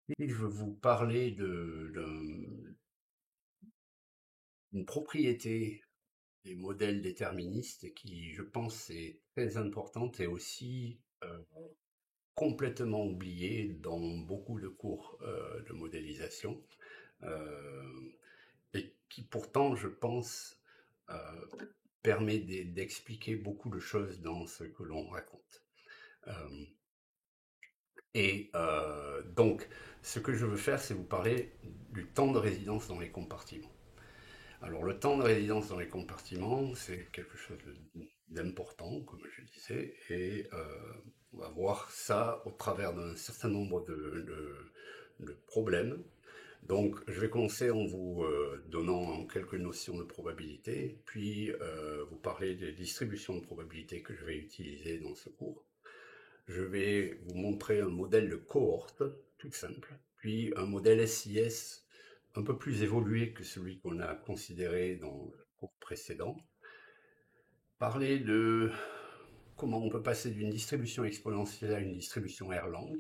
Et je veux vous parler d'une propriété des modèles déterministes qui, je pense, est très importante et aussi complètement oubliée dans beaucoup de cours de modélisation euh, et qui pourtant, je pense, euh, permet d'expliquer beaucoup de choses dans ce que l'on raconte. Euh, donc, ce que je veux faire, c'est vous parler du temps de résidence dans les compartiments. Alors, le temps de résidence dans les compartiments, c'est quelque chose d'important, comme je disais, et on va voir ça au travers d'un certain nombre de problèmes. Donc, je vais commencer en vous donnant quelques notions de probabilité, puis vous parler des distributions de probabilité que je vais utiliser dans ce cours. Je vais vous montrer un modèle de cohorte, tout simple, puis un modèle SIS un peu plus évolué que celui qu'on a considéré dans le cours précédent. Parler de comment on peut passer d'une distribution exponentielle à une distribution Erlang,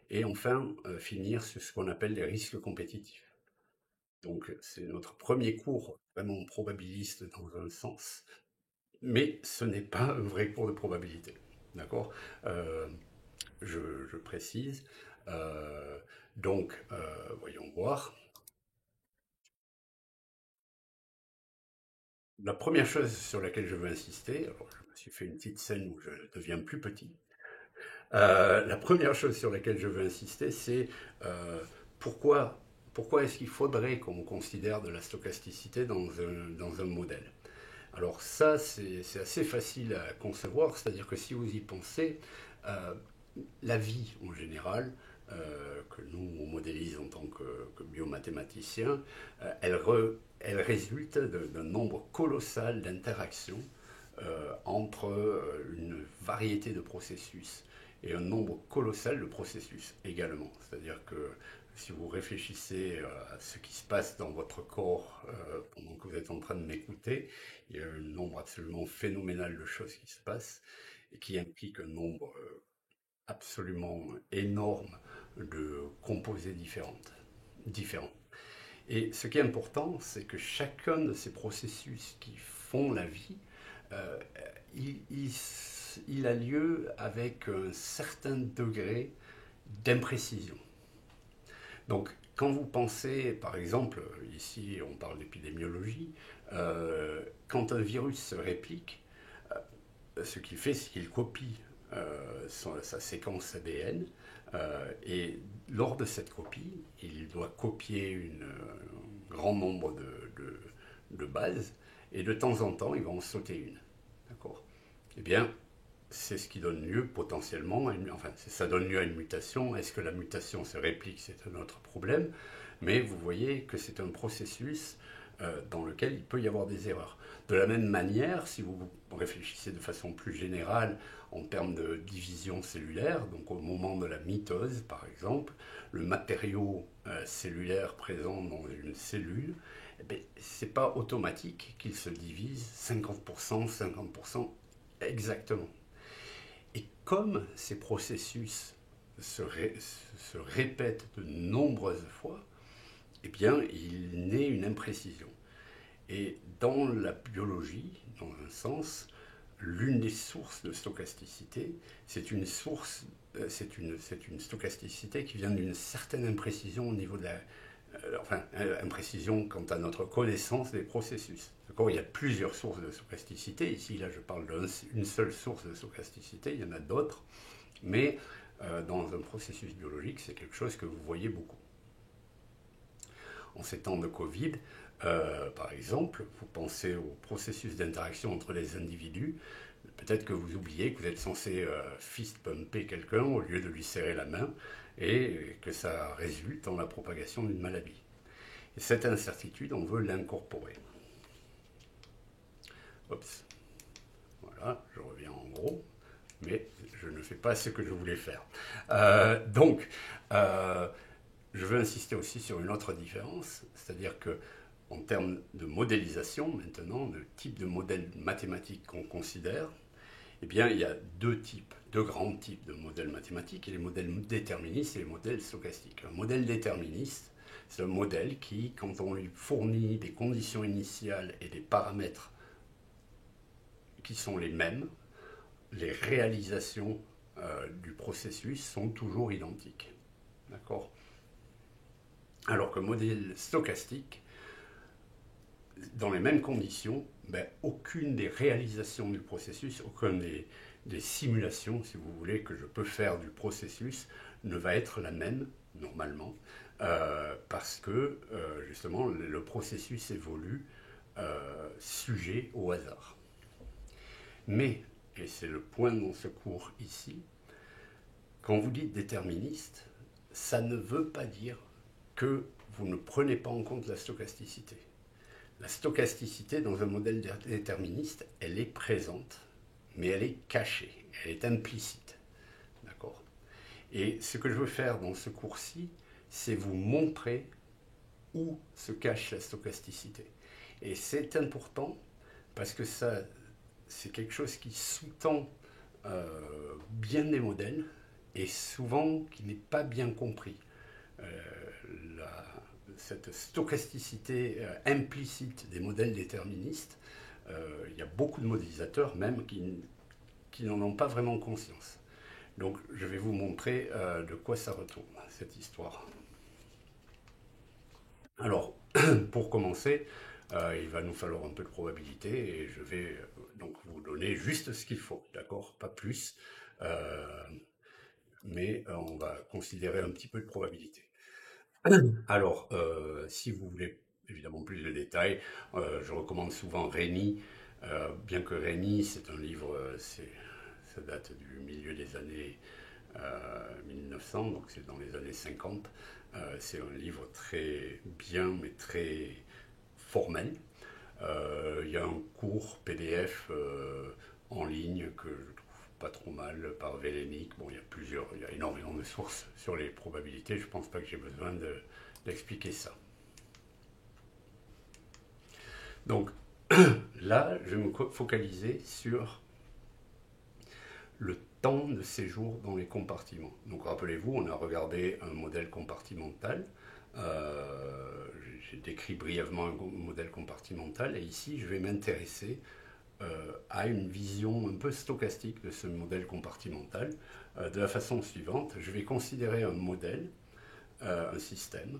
et enfin finir sur ce qu'on appelle les risques compétitifs. Donc c'est notre premier cours vraiment probabiliste dans un sens, mais ce n'est pas un vrai cours de probabilité. D'accord. Euh, je précise. Euh, voyons voir. La première chose sur laquelle je veux insister, alors je me suis fait une petite scène où je deviens plus petit. La première chose sur laquelle je veux insister, c'est euh, pourquoi, pourquoi est-ce qu'il faudrait qu'on considère de la stochasticité dans un modèle. Alors ça, c'est assez facile à concevoir, c'est-à-dire que si vous y pensez, euh, la vie en général, que nous on modélise en tant que biomathématiciens, elle résulte d'un nombre colossal d'interactions entre une variété de processus et un nombre colossal de processus également. C'est-à-dire que si vous réfléchissez à ce qui se passe dans votre corps pendant que vous êtes en train de m'écouter, il y a un nombre absolument phénoménal de choses qui se passent et qui implique un nombre absolument énorme de composés différents. Et ce qui est important, c'est que chacun de ces processus qui font la vie, euh, il, il- il a lieu avec un certain degré d'imprécision. Donc, quand vous pensez, par exemple, ici on parle d'épidémiologie, quand un virus se réplique, ce qu'il fait, c'est qu'il copie sa séquence ADN et lors de cette copie, il doit copier un grand nombre de bases et de temps en temps, il va en sauter une. D'accord. Eh bien, c'est ce qui donne lieu potentiellement enfin, ça donne lieu à une mutation. Est-ce que la mutation se réplique? C'est un autre problème. Mais vous voyez que c'est un processus dans lequel il peut y avoir des erreurs. De la même manière, si vous réfléchissez de façon plus générale en termes de division cellulaire, donc au moment de la mitose par exemple, le matériau cellulaire présent dans une cellule, eh ce n'est pas automatique qu'il se divise 50%, 50% exactement. Et comme ces processus se répètent de nombreuses fois, eh bien, il naît une imprécision. Et dans la biologie, dans un sens, l'une des sources de stochasticité, c'est une stochasticité qui vient d'une certaine imprécision au niveau de la, imprécision quant à notre connaissance des processus. D'accord. Il y a plusieurs sources de stochasticité. Ici, là, je parle d'une seule source de stochasticité. Il y en a d'autres, mais dans un processus biologique, c'est quelque chose que vous voyez beaucoup. En ces temps de Covid, par exemple, vous pensez au processus d'interaction entre les individus. Peut-être que vous oubliez que vous êtes censé fist pumper quelqu'un au lieu de lui serrer la main et que ça résulte dans la propagation d'une maladie. Et cette incertitude, on veut l'incorporer. Oups, voilà, je reviens en gros, mais je ne fais pas ce que je voulais faire. Donc, euh, je veux insister aussi sur une autre différence, c'est-à-dire que en termes de modélisation maintenant, de type de modèle mathématique qu'on considère, Eh bien, il y a deux grands types de modèles mathématiques, les modèles déterministes et les modèles stochastiques. Un modèle déterministe, c'est un modèle qui, quand on lui fournit des conditions initiales et des paramètres qui sont les mêmes, les réalisations du processus sont toujours identiques. D'accord? Alors que le modèle stochastique, dans les mêmes conditions, aucune des réalisations du processus, aucune des simulations, si vous voulez, que je peux faire du processus ne va être la même, normalement, parce que, justement, le processus évolue sujet au hasard. Mais, et c'est le point de mon secours ici, quand vous dites déterministe, ça ne veut pas dire que vous ne prenez pas en compte la stochasticité. La stochasticité dans un modèle déterministe, elle est présente, mais elle est cachée, elle est implicite. D'accord? Et ce que je veux faire dans ce cours-ci, c'est vous montrer où se cache la stochasticité. Et c'est important parce que ça, c'est quelque chose qui sous-tend bien des modèles et souvent qui n'est pas bien compris. Euh, la, cette stochasticité implicite des modèles déterministes, il y a beaucoup de modélisateurs même qui n'en ont pas vraiment conscience. Donc je vais vous montrer de quoi ça retourne, cette histoire. Alors, pour commencer, il va nous falloir un peu de probabilité et je vais donc vous donner juste ce qu'il faut, d'accord? Pas plus, euh, mais on va considérer un petit peu de probabilité. Alors, si vous voulez évidemment plus de détails, je recommande souvent Rényi, bien que Rényi, c'est un livre, ça date du milieu des années 1900, donc c'est dans les années 50. C'est un livre très bien, mais très formel. Il y a un cours PDF en ligne que je trouve pas trop mal par Vélénique. Bon, il y a énormément de sources sur les probabilités. Je pense pas que j'ai besoin d'expliquer ça. Donc là, je vais me focaliser sur le temps de séjour dans les compartiments. Donc rappelez-vous, on a regardé un modèle compartimental. J'ai décrit brièvement un modèle compartimental et ici, je vais m'intéresser à une vision un peu stochastique de ce modèle compartimental de la façon suivante. Je vais considérer un modèle, un système,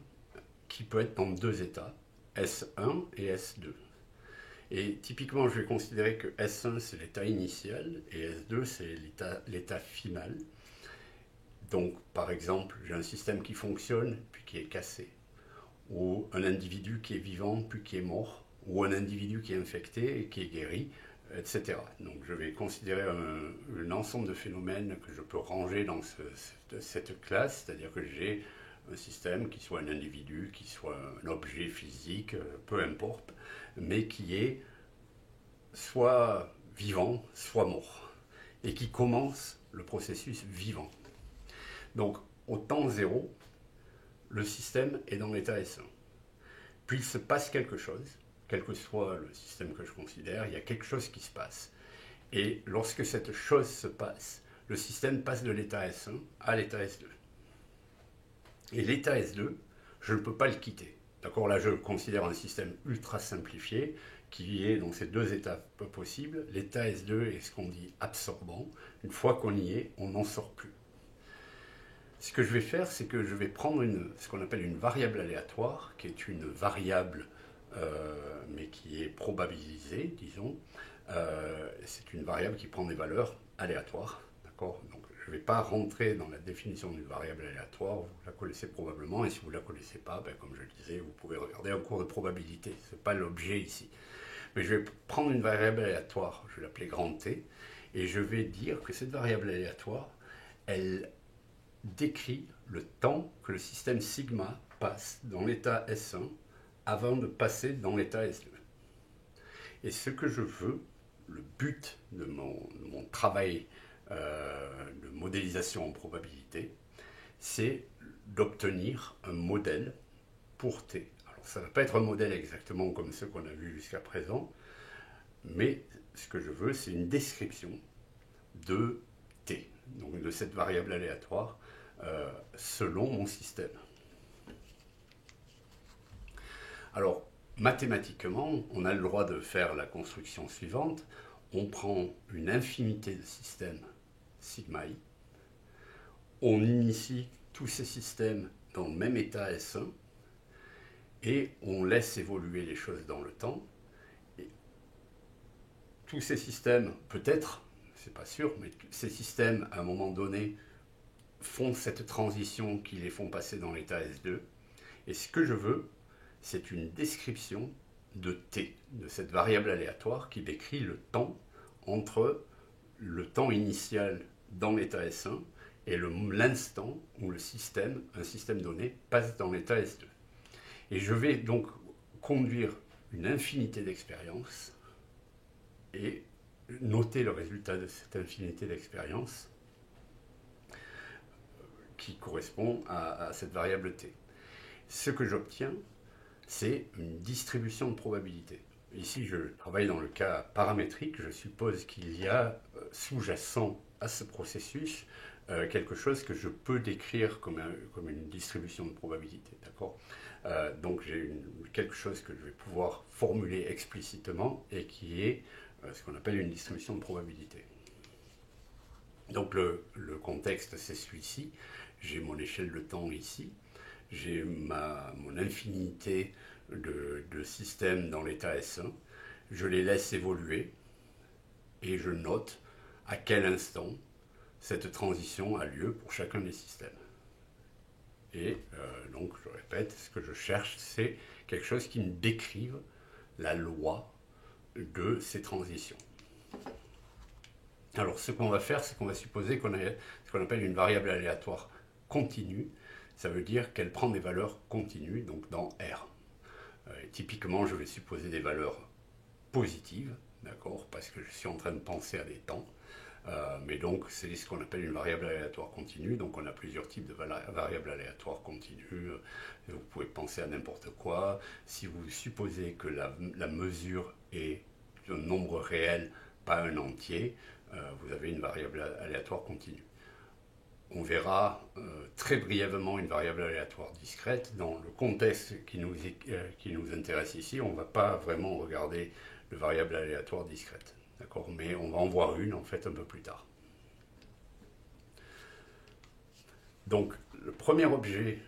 qui peut être dans deux états, S1 et S2. Et typiquement, je vais considérer que S1 c'est l'état initial et S2 c'est l'état final. Donc, par exemple, j'ai un système qui fonctionne puis qui est cassé, ou un individu qui est vivant puis qui est mort, ou un individu qui est infecté et qui est guéri, etc. Donc je vais considérer un ensemble de phénomènes que je peux ranger dans cette classe, c'est-à-dire que j'ai un système qui soit un individu, qui soit un objet physique, peu importe, mais qui est soit vivant, soit mort, et qui commence le processus vivant. Donc au temps zéro, le système est dans l'état S1. Puis il se passe quelque chose, quel que soit le système que je considère, il y a quelque chose qui se passe. Et lorsque cette chose se passe, le système passe de l'état S1 à l'état S2. Et l'état S2, je ne peux pas le quitter. D'accord, là je considère un système ultra simplifié qui est dans ces deux étapes possibles. L'état S2 est ce qu'on dit absorbant. Une fois qu'on y est, on n'en sort plus. Ce que je vais faire, c'est que je vais prendre ce qu'on appelle une variable aléatoire, qui est une variable, mais qui est probabilisée, disons. C'est une variable qui prend des valeurs aléatoires. D'accord ? Donc, je ne vais pas rentrer dans la définition d'une variable aléatoire, vous la connaissez probablement, et si vous ne la connaissez pas, comme je le disais, vous pouvez regarder un cours de probabilité. Ce n'est pas l'objet ici. Mais je vais prendre une variable aléatoire, je vais l'appeler grand T, et je vais dire que cette variable aléatoire, elle décrit le temps que le système sigma passe dans l'état S1 avant de passer dans l'état S2. Et ce que je veux, le but de mon travail de modélisation en probabilité, c'est d'obtenir un modèle pour T. Alors ça ne va pas être un modèle exactement comme ceux qu'on a vus jusqu'à présent, mais ce que je veux, c'est une description de t, donc de cette variable aléatoire, selon mon système. Alors, mathématiquement, on a le droit de faire la construction suivante. On prend une infinité de systèmes sigma i, on initie tous ces systèmes dans le même état S1 et on laisse évoluer les choses dans le temps. Et tous ces systèmes, peut-être, c'est pas sûr, mais ces systèmes, à un moment donné, font cette transition qui les font passer dans l'état S2. Et ce que je veux, c'est une description de t, de cette variable aléatoire qui décrit le temps entre le temps initial dans l'état S1 et l'instant où le système, un système donné, passe dans l'état S2. Et je vais donc conduire une infinité d'expériences et noter le résultat de cette infinité d'expériences qui correspond à cette variable t. Ce que j'obtiens, c'est une distribution de probabilité. Ici, je travaille dans le cas paramétrique. Je suppose qu'il y a sous-jacent à ce processus quelque chose que je peux décrire comme une distribution de probabilité. D'accord ? Donc, j'ai quelque chose que je vais pouvoir formuler explicitement et qui est ce qu'on appelle une distribution de probabilité. Donc, le contexte, c'est celui-ci. J'ai mon échelle de temps ici. J'ai mon infinité de systèmes dans l'état S1, je les laisse évoluer et je note à quel instant cette transition a lieu pour chacun des systèmes. Et donc, je répète, ce que je cherche, c'est quelque chose qui me décrive la loi de ces transitions. Alors, ce qu'on va faire, c'est qu'on va supposer qu'on a ce qu'on appelle une variable aléatoire continue. Ça veut dire qu'elle prend des valeurs continues, donc dans R. Typiquement, je vais supposer des valeurs positives, d'accord, parce que je suis en train de penser à des temps. Mais donc, c'est ce qu'on appelle une variable aléatoire continue. Donc, on a plusieurs types de variables aléatoires continues. Vous pouvez penser à n'importe quoi. Si vous supposez que la mesure est un nombre réel, pas un entier, vous avez une variable aléatoire continue. On verra très brièvement une variable aléatoire discrète. Dans le contexte qui nous intéresse ici, on ne va pas vraiment regarder de variable aléatoire discrète. D'accord ? Mais on va en voir une en fait un peu plus tard. Donc le premier objet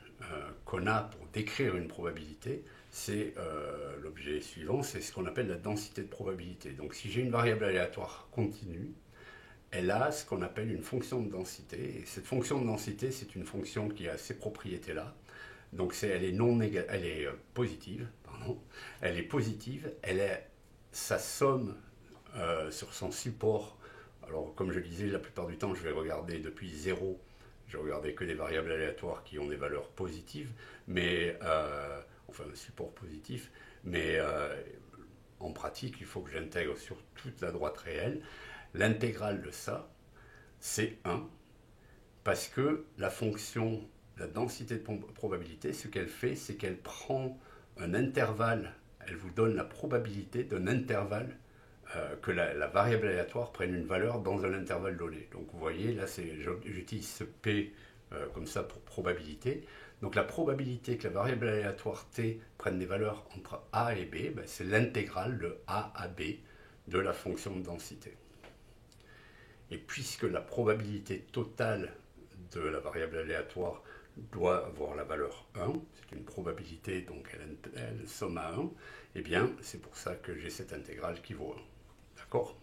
qu'on a pour décrire une probabilité, c'est l'objet suivant, c'est ce qu'on appelle la densité de probabilité. Donc si j'ai une variable aléatoire continue, elle a ce qu'on appelle une fonction de densité. Et cette fonction de densité, c'est une fonction qui a ces propriétés-là. Donc elle est positive, pardon. Elle est positive, sa somme sur son support. Alors comme je disais, la plupart du temps, je vais regarder depuis 0. Je vais regarder que des variables aléatoires qui ont des valeurs positives, mais enfin un support positif. Mais en pratique, il faut que j'intègre sur toute la droite réelle. L'intégrale de ça, c'est 1, parce que la fonction, la densité de probabilité, ce qu'elle fait, c'est qu'elle prend un intervalle, elle vous donne la probabilité d'un intervalle, que la variable aléatoire prenne une valeur dans un intervalle donné. Donc vous voyez, là, j'utilise ce P comme ça pour probabilité. Donc la probabilité que la variable aléatoire T prenne des valeurs entre A et B, ben, c'est l'intégrale de A à B de la fonction de densité. Et puisque la probabilité totale de la variable aléatoire doit avoir la valeur 1, c'est une probabilité, donc elle somme à 1, et bien c'est pour ça que j'ai cette intégrale qui vaut 1. D'accord ?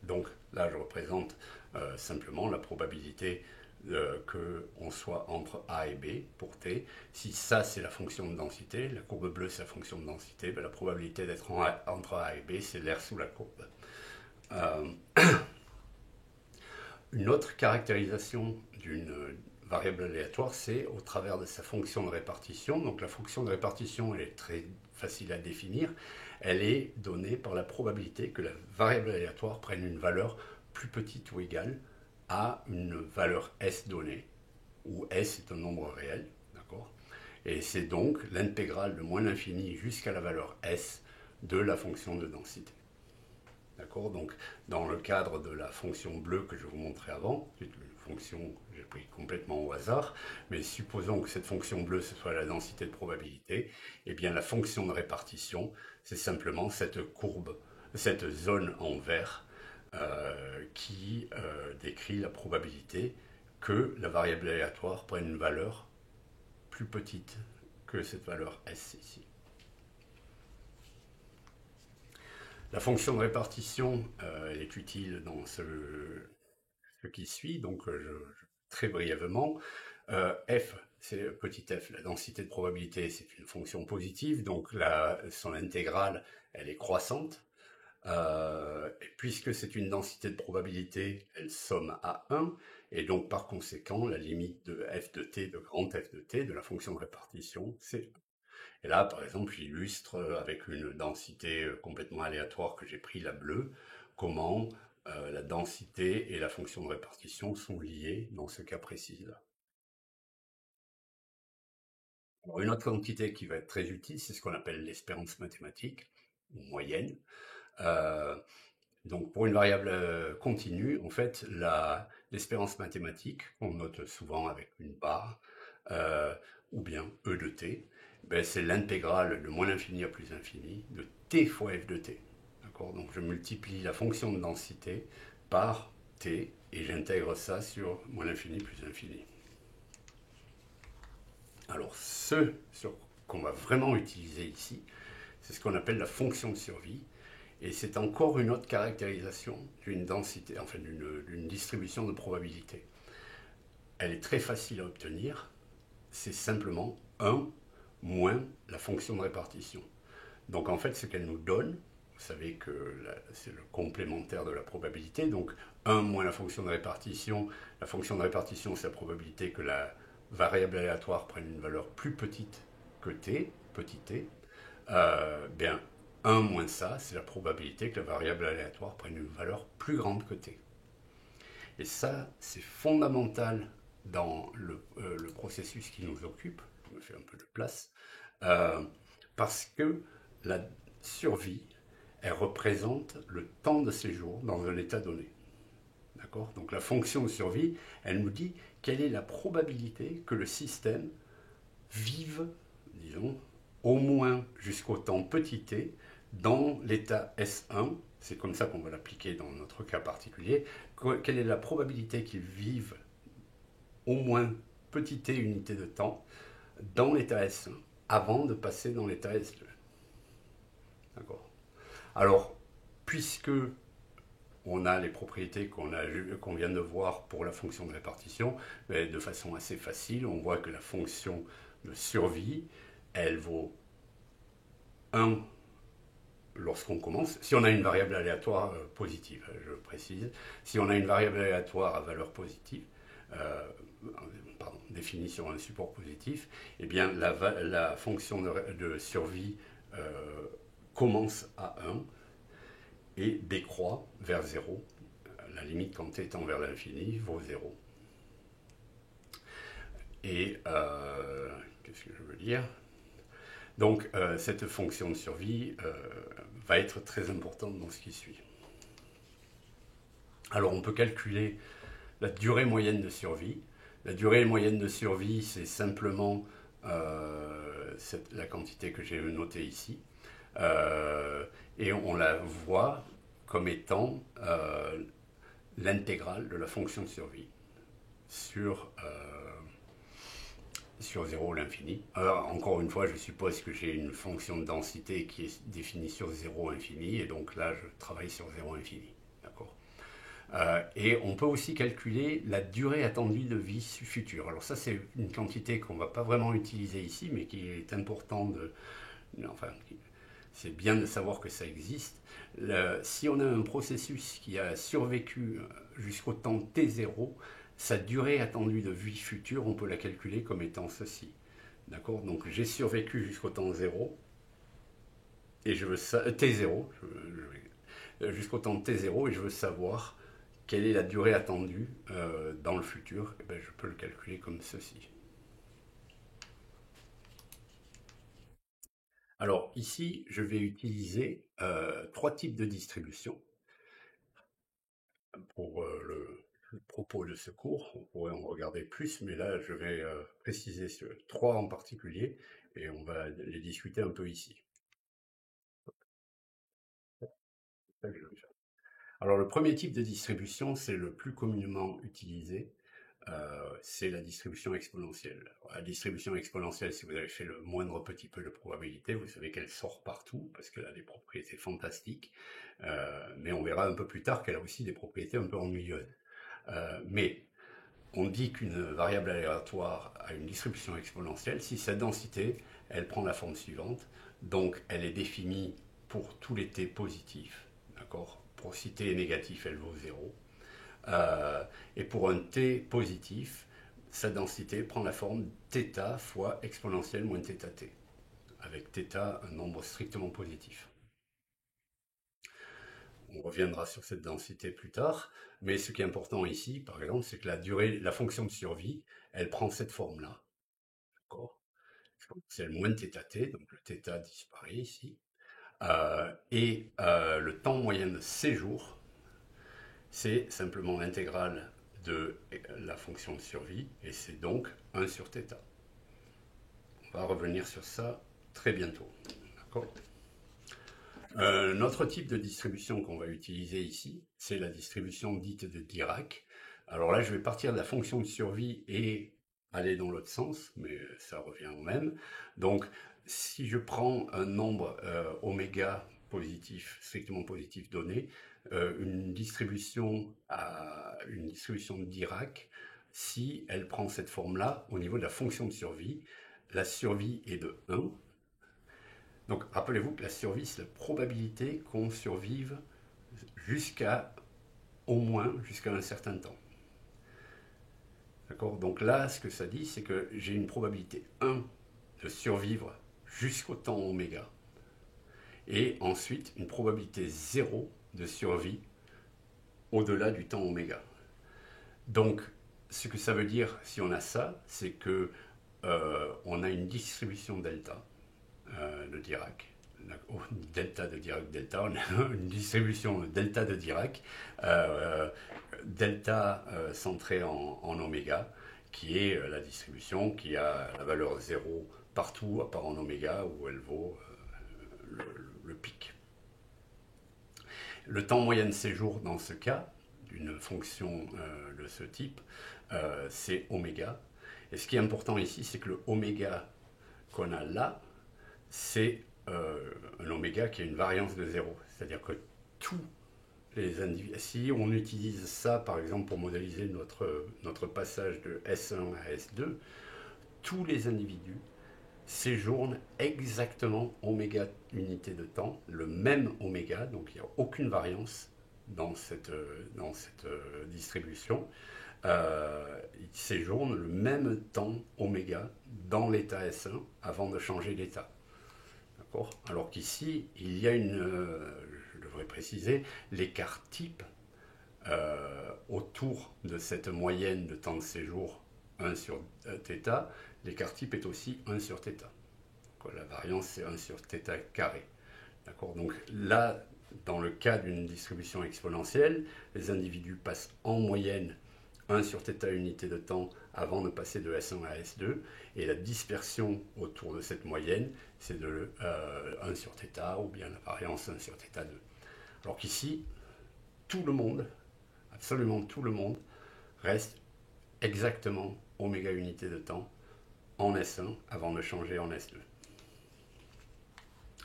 Donc là je représente simplement la probabilité qu'on soit entre A et B pour T. Si ça c'est la fonction de densité, la courbe bleue c'est la fonction de densité, ben, la probabilité d'être entre A et B c'est l'air sous la courbe. Une autre caractérisation d'une variable aléatoire, c'est au travers de sa fonction de répartition. Donc la fonction de répartition, elle est très facile à définir. Elle est donnée par la probabilité que la variable aléatoire prenne une valeur plus petite ou égale à une valeur S donnée, où S est un nombre réel. D'accord ? Et c'est donc l'intégrale de moins l'infini jusqu'à la valeur S de la fonction de densité. D'accord? Donc, dans le cadre de la fonction bleue que je vous montrais avant, c'est une fonction que j'ai pris complètement au hasard, mais supposons que cette fonction bleue, ce soit la densité de probabilité, eh bien la fonction de répartition, c'est simplement cette courbe, cette zone en vert qui décrit la probabilité que la variable aléatoire prenne une valeur plus petite que cette valeur S ici. La fonction de répartition elle est utile dans ce qui suit, donc très brièvement. F, c'est petit f, la densité de probabilité, c'est une fonction positive, donc son intégrale, elle est croissante. Et puisque c'est une densité de probabilité, elle somme à 1, et donc par conséquent, la limite de f de t, de grand f de t, de la fonction de répartition, c'est 1. Et là, par exemple, j'illustre avec une densité complètement aléatoire que j'ai pris, la bleue, comment la densité et la fonction de répartition sont liées dans ce cas précis-là. Alors, une autre quantité qui va être très utile, c'est ce qu'on appelle l'espérance mathématique, ou moyenne. Euh, donc pour une variable continue, en fait, l'espérance mathématique, qu'on note souvent avec une barre, euh, ou bien E de t, ben, c'est l'intégrale de moins l'infini à plus l'infini de t fois f de t. D'accord? Donc je multiplie la fonction de densité par t et j'intègre ça sur moins l'infini plus l'infini. Alors ce qu'on va vraiment utiliser ici, c'est ce qu'on appelle la fonction de survie. Et c'est encore une autre caractérisation d'une densité, enfin d'une distribution de probabilité. Elle est très facile à obtenir, c'est simplement 1 moins la fonction de répartition. Donc en fait, ce qu'elle nous donne, vous savez que c'est le complémentaire de la probabilité, donc 1 moins la fonction de répartition c'est la probabilité que la variable aléatoire prenne une valeur plus petite que t, petit t, bien 1 moins ça, c'est la probabilité que la variable aléatoire prenne une valeur plus grande que t. Et ça, c'est fondamental dans le processus qui nous occupe. Je me fais un peu de place. euh, Parce que la survie, elle représente le temps de séjour dans un état donné. D'accord? Donc la fonction de survie, elle nous dit quelle est la probabilité que le système vive, disons, au moins jusqu'au temps petit t dans l'état S1, c'est comme ça qu'on va l'appliquer dans notre cas particulier, quelle est la probabilité qu'il vive au moins petit t unité de temps dans l'état S1 avant de passer dans l'état S2. D'accord. Alors, puisque on a les propriétés qu'on vient de voir pour la fonction de répartition, mais de façon assez facile, on voit que la fonction de survie, elle vaut 1 lorsqu'on commence, si on a une variable aléatoire positive, je précise, si on a une variable aléatoire à valeur positive, euh, définie sur un support positif, eh bien la fonction de survie commence à 1 et décroît vers 0. La limite quand t tend vers l'infini vaut 0. Et qu'est-ce que je veux dire? Donc cette fonction de survie va être très importante dans ce qui suit. Alors on peut calculer la durée moyenne de survie. La durée moyenne de survie, c'est simplement la quantité que j'ai notée ici. Et on la voit comme étant l'intégrale de la fonction de survie sur 0 l'infini. Alors, encore une fois, je suppose que j'ai une fonction de densité qui est définie sur 0 infini, et donc là, je travaille sur 0 infini. D'accord. Et on peut aussi calculer la durée attendue de vie future. Alors ça, c'est une quantité qu'on ne va pas vraiment utiliser ici, mais qui est important de... Enfin, c'est bien de savoir que ça existe. Si on a un processus qui a survécu jusqu'au temps t0, sa durée attendue de vie future, on peut la calculer comme étant ceci. D'accord? Donc j'ai survécu jusqu'au temps 0, et je veux t0, jusqu'au temps t0, et je veux savoir quelle est la durée attendue dans le futur. Et ben, je peux le calculer comme ceci. Alors ici, je vais utiliser 3 types de distributions. pour le propos de ce cours. On pourrait en regarder plus, mais là, je vais préciser trois en particulier et on va les discuter un peu ici. Alors, le premier type de distribution, c'est le plus communément utilisé, c'est la distribution exponentielle. Alors, la distribution exponentielle, si vous avez fait le moindre petit peu de probabilité, vous savez qu'elle sort partout, parce qu'elle a des propriétés fantastiques, mais on verra un peu plus tard qu'elle a aussi des propriétés un peu ennuyeuses. Mais on dit qu'une variable aléatoire a une distribution exponentielle si sa densité, elle prend la forme suivante. Donc, elle est définie pour tous les t positifs, d'accord? Pour si t est négatif, elle vaut 0. Et pour un t positif, sa densité prend la forme θ fois exponentielle moins θt, avec θ un nombre strictement positif. On reviendra sur cette densité plus tard, mais ce qui est important ici, par exemple, c'est que la fonction de survie, elle prend cette forme-là, d'accord? C'est le moins θt, donc le θ disparaît ici, le temps moyen de séjour, c'est simplement l'intégrale de la fonction de survie, et c'est donc 1 sur θ. On va revenir sur ça très bientôt, d'accord? Un autre type de distribution qu'on va utiliser ici, c'est la distribution dite de Dirac. Alors là, je vais partir de la fonction de survie et aller dans l'autre sens, mais ça revient au même. Donc, si je prends un nombre oméga positif, strictement positif donné, une distribution de Dirac, si elle prend cette forme-là, au niveau de la fonction de survie, la survie est de 1, donc rappelez-vous que la survie, c'est la probabilité qu'on survive jusqu'à au moins jusqu'à un certain temps. D'accord? Donc là, ce que ça dit, c'est que j'ai une probabilité 1 de survivre jusqu'au temps oméga, et ensuite une probabilité 0 de survie au-delà du temps oméga. Donc, ce que ça veut dire, si on a ça, c'est que on a une distribution delta de Dirac, delta de Dirac delta, on a une distribution delta de Dirac, delta centrée en oméga, qui est la distribution qui a la valeur 0 partout, à part en oméga, où elle vaut le pic. Le temps moyen de séjour dans ce cas, d'une fonction de ce type, c'est oméga. Et ce qui est important ici, c'est que le oméga qu'on a là, c'est un oméga qui a une variance de 0. C'est-à-dire que tous les individus, si on utilise ça par exemple pour modéliser notre passage de S1 à S2, tous les individus séjournent exactement oméga unité de temps, le même oméga, donc il n'y a aucune variance dans cette distribution. Ils séjournent le même temps oméga dans l'état S1 avant de changer d'état. Alors qu'ici, il y a je devrais préciser, l'écart type autour de cette moyenne de temps de séjour 1 sur θ, l'écart type est aussi 1 sur θ. La variance, c'est 1 sur θ carré. Donc là, dans le cas d'une distribution exponentielle, les individus passent en moyenne 1 sur θ unité de temps avant de passer de S1 à S2, et la dispersion autour de cette moyenne, c'est de 1 sur θ, ou bien la variance 1 sur θ2. Alors qu'ici, tout le monde, absolument tout le monde, reste exactement oméga unité de temps en S1 avant de changer en S2.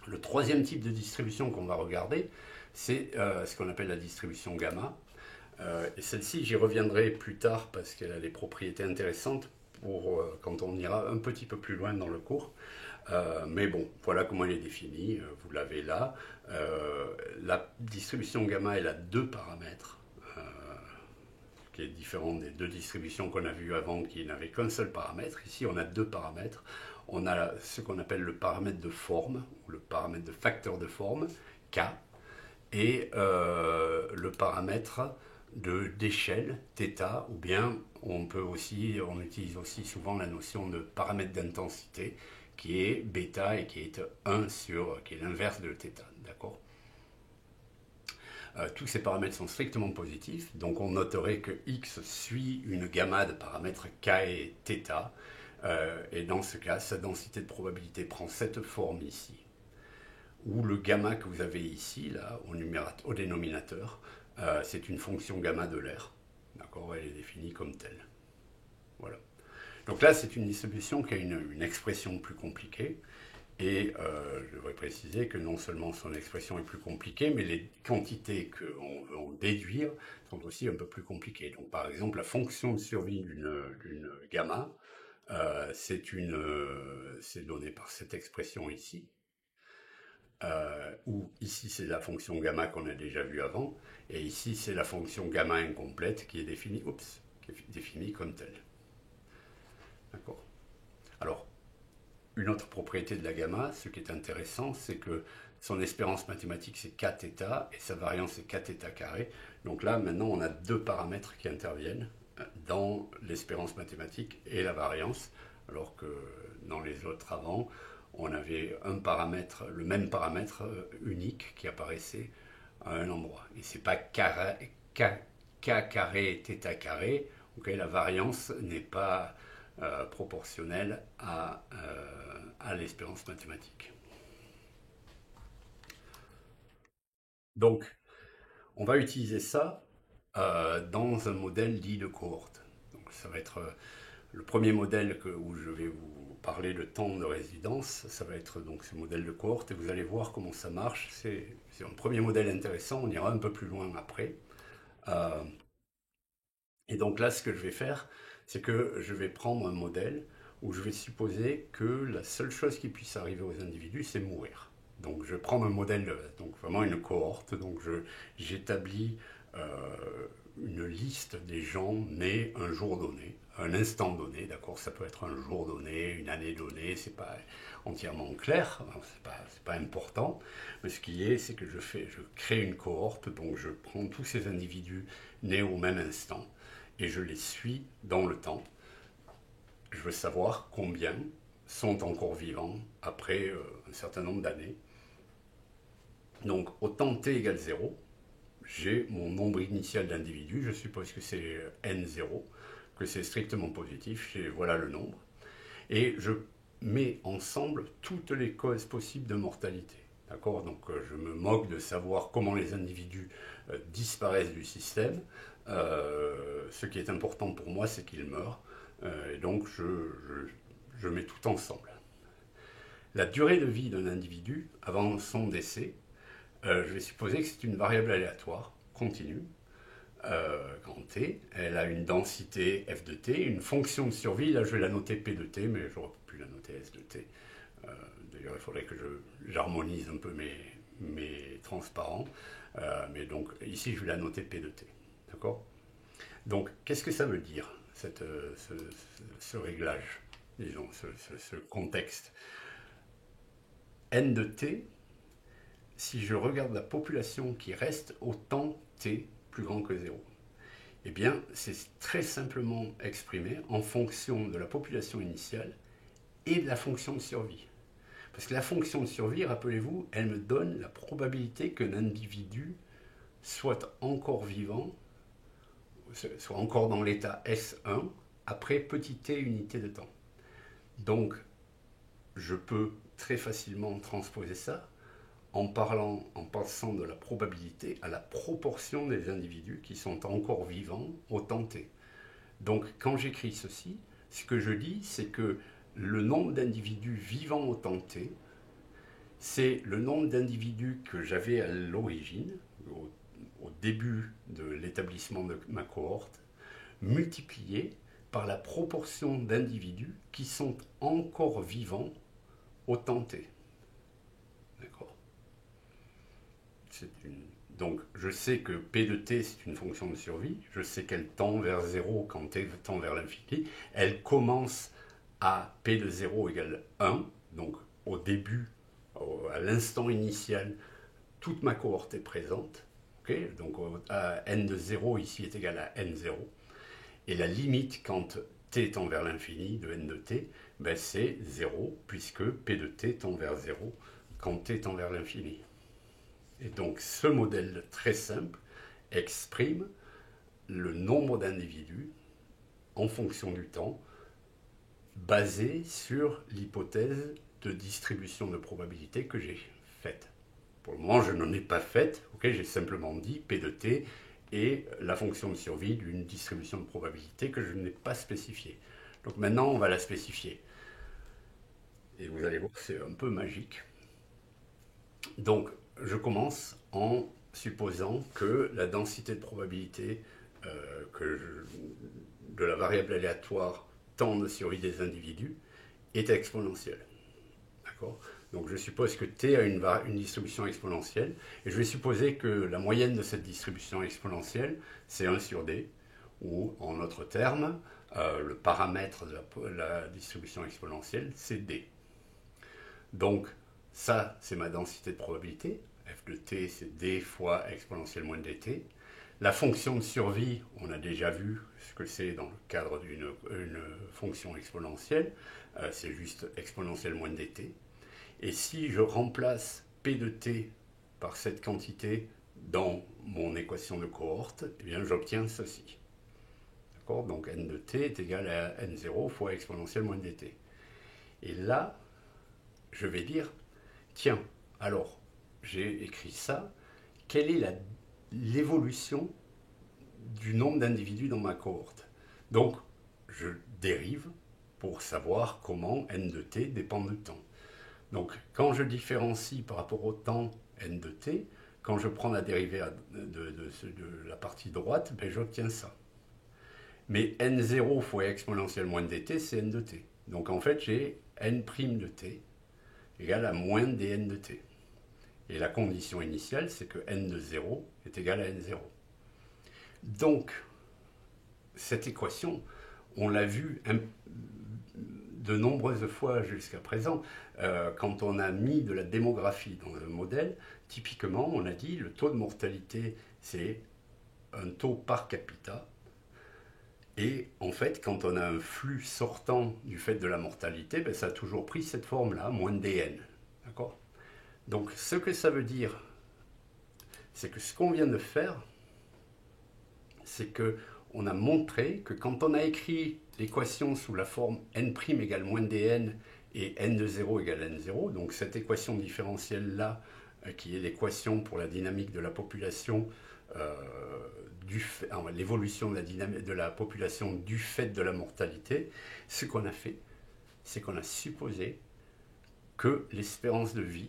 Le troisième type de distribution qu'on va regarder, c'est ce qu'on appelle la distribution gamma. Et celle-ci, j'y reviendrai plus tard parce qu'elle a des propriétés intéressantes pour quand on ira un petit peu plus loin dans le cours. Mais bon, voilà comment elle est définie, vous l'avez là. La distribution gamma, elle a deux paramètres, qui est différent des deux distributions qu'on a vues avant qui n'avaient qu'un seul paramètre. Ici, on a deux paramètres. On a ce qu'on appelle le paramètre de forme, ou le paramètre de facteur de forme, K, et le paramètre d'échelle, θ, ou bien on utilise aussi souvent la notion de paramètre d'intensité, qui est bêta et qui est 1 qui est l'inverse de θ, d'accord? tous ces paramètres sont strictement positifs, donc on noterait que x suit une gamma de paramètres k et θ, et dans ce cas, sa densité de probabilité prend cette forme ici, où le gamma que vous avez ici, là, au dénominateur, c'est une fonction gamma de l'air. D'accord, elle est définie comme telle. Voilà. Donc là, c'est une distribution qui a une expression plus compliquée. Et je devrais préciser que non seulement son expression est plus compliquée, mais les quantités qu'on veut en déduire sont aussi un peu plus compliquées. Donc par exemple, la fonction de survie d'une gamma, c'est donné par cette expression ici, où ici c'est la fonction gamma qu'on a déjà vue avant, et ici c'est la fonction gamma incomplète qui est définie comme telle. D'accord. Alors, une autre propriété de la gamma, ce qui est intéressant, c'est que son espérance mathématique c'est kθ et sa variance c'est kθ carré. Donc là, maintenant, on a deux paramètres qui interviennent dans l'espérance mathématique et la variance, alors que dans les autres avant, on avait un paramètre, le même paramètre unique qui apparaissait à un endroit. Et c'est pas k carré et θ carré, okay, la variance n'est pas proportionnelle à l'espérance mathématique. Donc, on va utiliser ça dans un modèle dit de cohorte. Donc, ça va être le premier modèle où je vais vous parler de temps de résidence. Ça va être donc ce modèle de cohorte et vous allez voir comment ça marche. C'est un premier modèle intéressant, on ira un peu plus loin après. Et donc là, ce que je vais faire, c'est que je vais prendre un modèle où je vais supposer que la seule chose qui puisse arriver aux individus, c'est mourir. Donc je prends un modèle, donc vraiment une cohorte, donc j'établis une liste des gens nés un jour donné, un instant donné, d'accord, ça peut être un jour donné, une année donnée, c'est pas entièrement clair, c'est pas important, mais ce qui est, c'est que je crée une cohorte, donc je prends tous ces individus nés au même instant, et je les suis dans le temps. Je veux savoir combien sont encore vivants après un certain nombre d'années. Donc, au temps t égale 0, j'ai mon nombre initial d'individus, je suppose que c'est n0, que c'est strictement positif, et voilà le nombre. Et je mets ensemble toutes les causes possibles de mortalité. D'accord. Donc je me moque de savoir comment les individus disparaissent du système. Ce qui est important pour moi, c'est qu'ils meurent. Et donc je mets tout ensemble. La durée de vie d'un individu avant son décès, je vais supposer que c'est une variable aléatoire, continue, grand T. Elle a une densité f de t, une fonction de survie. Là, je vais la noter p de t, mais j'aurais pu la noter s de t. D'ailleurs, il faudrait que j'harmonise un peu mes transparents. Mais donc, ici, je vais la noter p de t. D'accord. Donc, qu'est-ce que ça veut dire, ce réglage, disons, ce contexte? N de t, si je regarde la population qui reste au temps t plus grand que 0, eh bien, c'est très simplement exprimé en fonction de la population initiale et de la fonction de survie. Parce que la fonction de survie, rappelez-vous, elle me donne la probabilité qu'un individu soit encore vivant, soit encore dans l'état S1 après petit t unité de temps. Donc, je peux très facilement transposer ça en passant de la probabilité à la proportion des individus qui sont encore vivants au temps t. Donc, quand j'écris ceci, ce que je dis, c'est que le nombre d'individus vivants au temps t, c'est le nombre d'individus que j'avais à l'origine, au début de l'établissement de ma cohorte, multiplié par la proportion d'individus qui sont encore vivants au temps t. D'accord. Donc, je sais que P de t, c'est une fonction de survie. Je sais qu'elle tend vers 0 quand t tend vers l'infini. Elle commence à P de 0 égale 1. Donc, au début, à l'instant initial, toute ma cohorte est présente. Okay. Donc, n de 0 ici est égal à n0. Et la limite, quand t tend vers l'infini de n de t, ben c'est 0, puisque P de t tend vers 0 quand t tend vers l'infini. Et donc ce modèle très simple exprime le nombre d'individus en fonction du temps, basé sur l'hypothèse de distribution de probabilité que j'ai faite. Pour le moment, je n'en ai pas faite, okay, j'ai simplement dit P de t est la fonction de survie d'une distribution de probabilité que je n'ai pas spécifiée. Donc maintenant, on va la spécifier. Et vous allez voir, c'est un peu magique. Donc, je commence en supposant que la densité de probabilité de la variable aléatoire temps de survie des individus est exponentielle. D'accord? Donc je suppose que t a une distribution exponentielle, et je vais supposer que la moyenne de cette distribution exponentielle, c'est 1 sur d, ou en autres termes, le paramètre de la distribution exponentielle, c'est d. Donc ça, c'est ma densité de probabilité. F de t, c'est d fois exponentielle moins dt. La fonction de survie, on a déjà vu ce que c'est dans le cadre d'une fonction exponentielle. C'est juste exponentielle moins dt. Et si je remplace p de t par cette quantité dans mon équation de cohorte, eh bien j'obtiens ceci. D'accord? Donc n de t est égal à n0 fois exponentielle moins dt. Et là, je vais dire, tiens, alors, j'ai écrit ça, quelle est l'évolution du nombre d'individus dans ma cohorte? Donc, je dérive pour savoir comment n de t dépend du temps. Donc, quand je différencie par rapport au temps n de t, quand je prends la dérivée de la partie droite, ben, j'obtiens ça. Mais n0 fois exponentielle moins dt, c'est n de t. Donc, en fait, j'ai n' de t égale à moins dn de t. Et la condition initiale, c'est que n de 0 est égal à n0. Donc, cette équation, on l'a vue de nombreuses fois jusqu'à présent. Quand on a mis de la démographie dans le modèle, typiquement, on a dit le taux de mortalité, c'est un taux par capita. Et en fait, quand on a un flux sortant du fait de la mortalité, ben, ça a toujours pris cette forme-là, moins dn. D'accord? Donc, ce que ça veut dire, c'est que ce qu'on vient de faire, c'est qu'on a montré que quand on a écrit l'équation sous la forme n' égale moins dn et n de 0 égale n0, donc cette équation différentielle-là, qui est l'équation pour la dynamique de la population, l'évolution de la population du fait de la mortalité, ce qu'on a fait, c'est qu'on a supposé que l'espérance de vie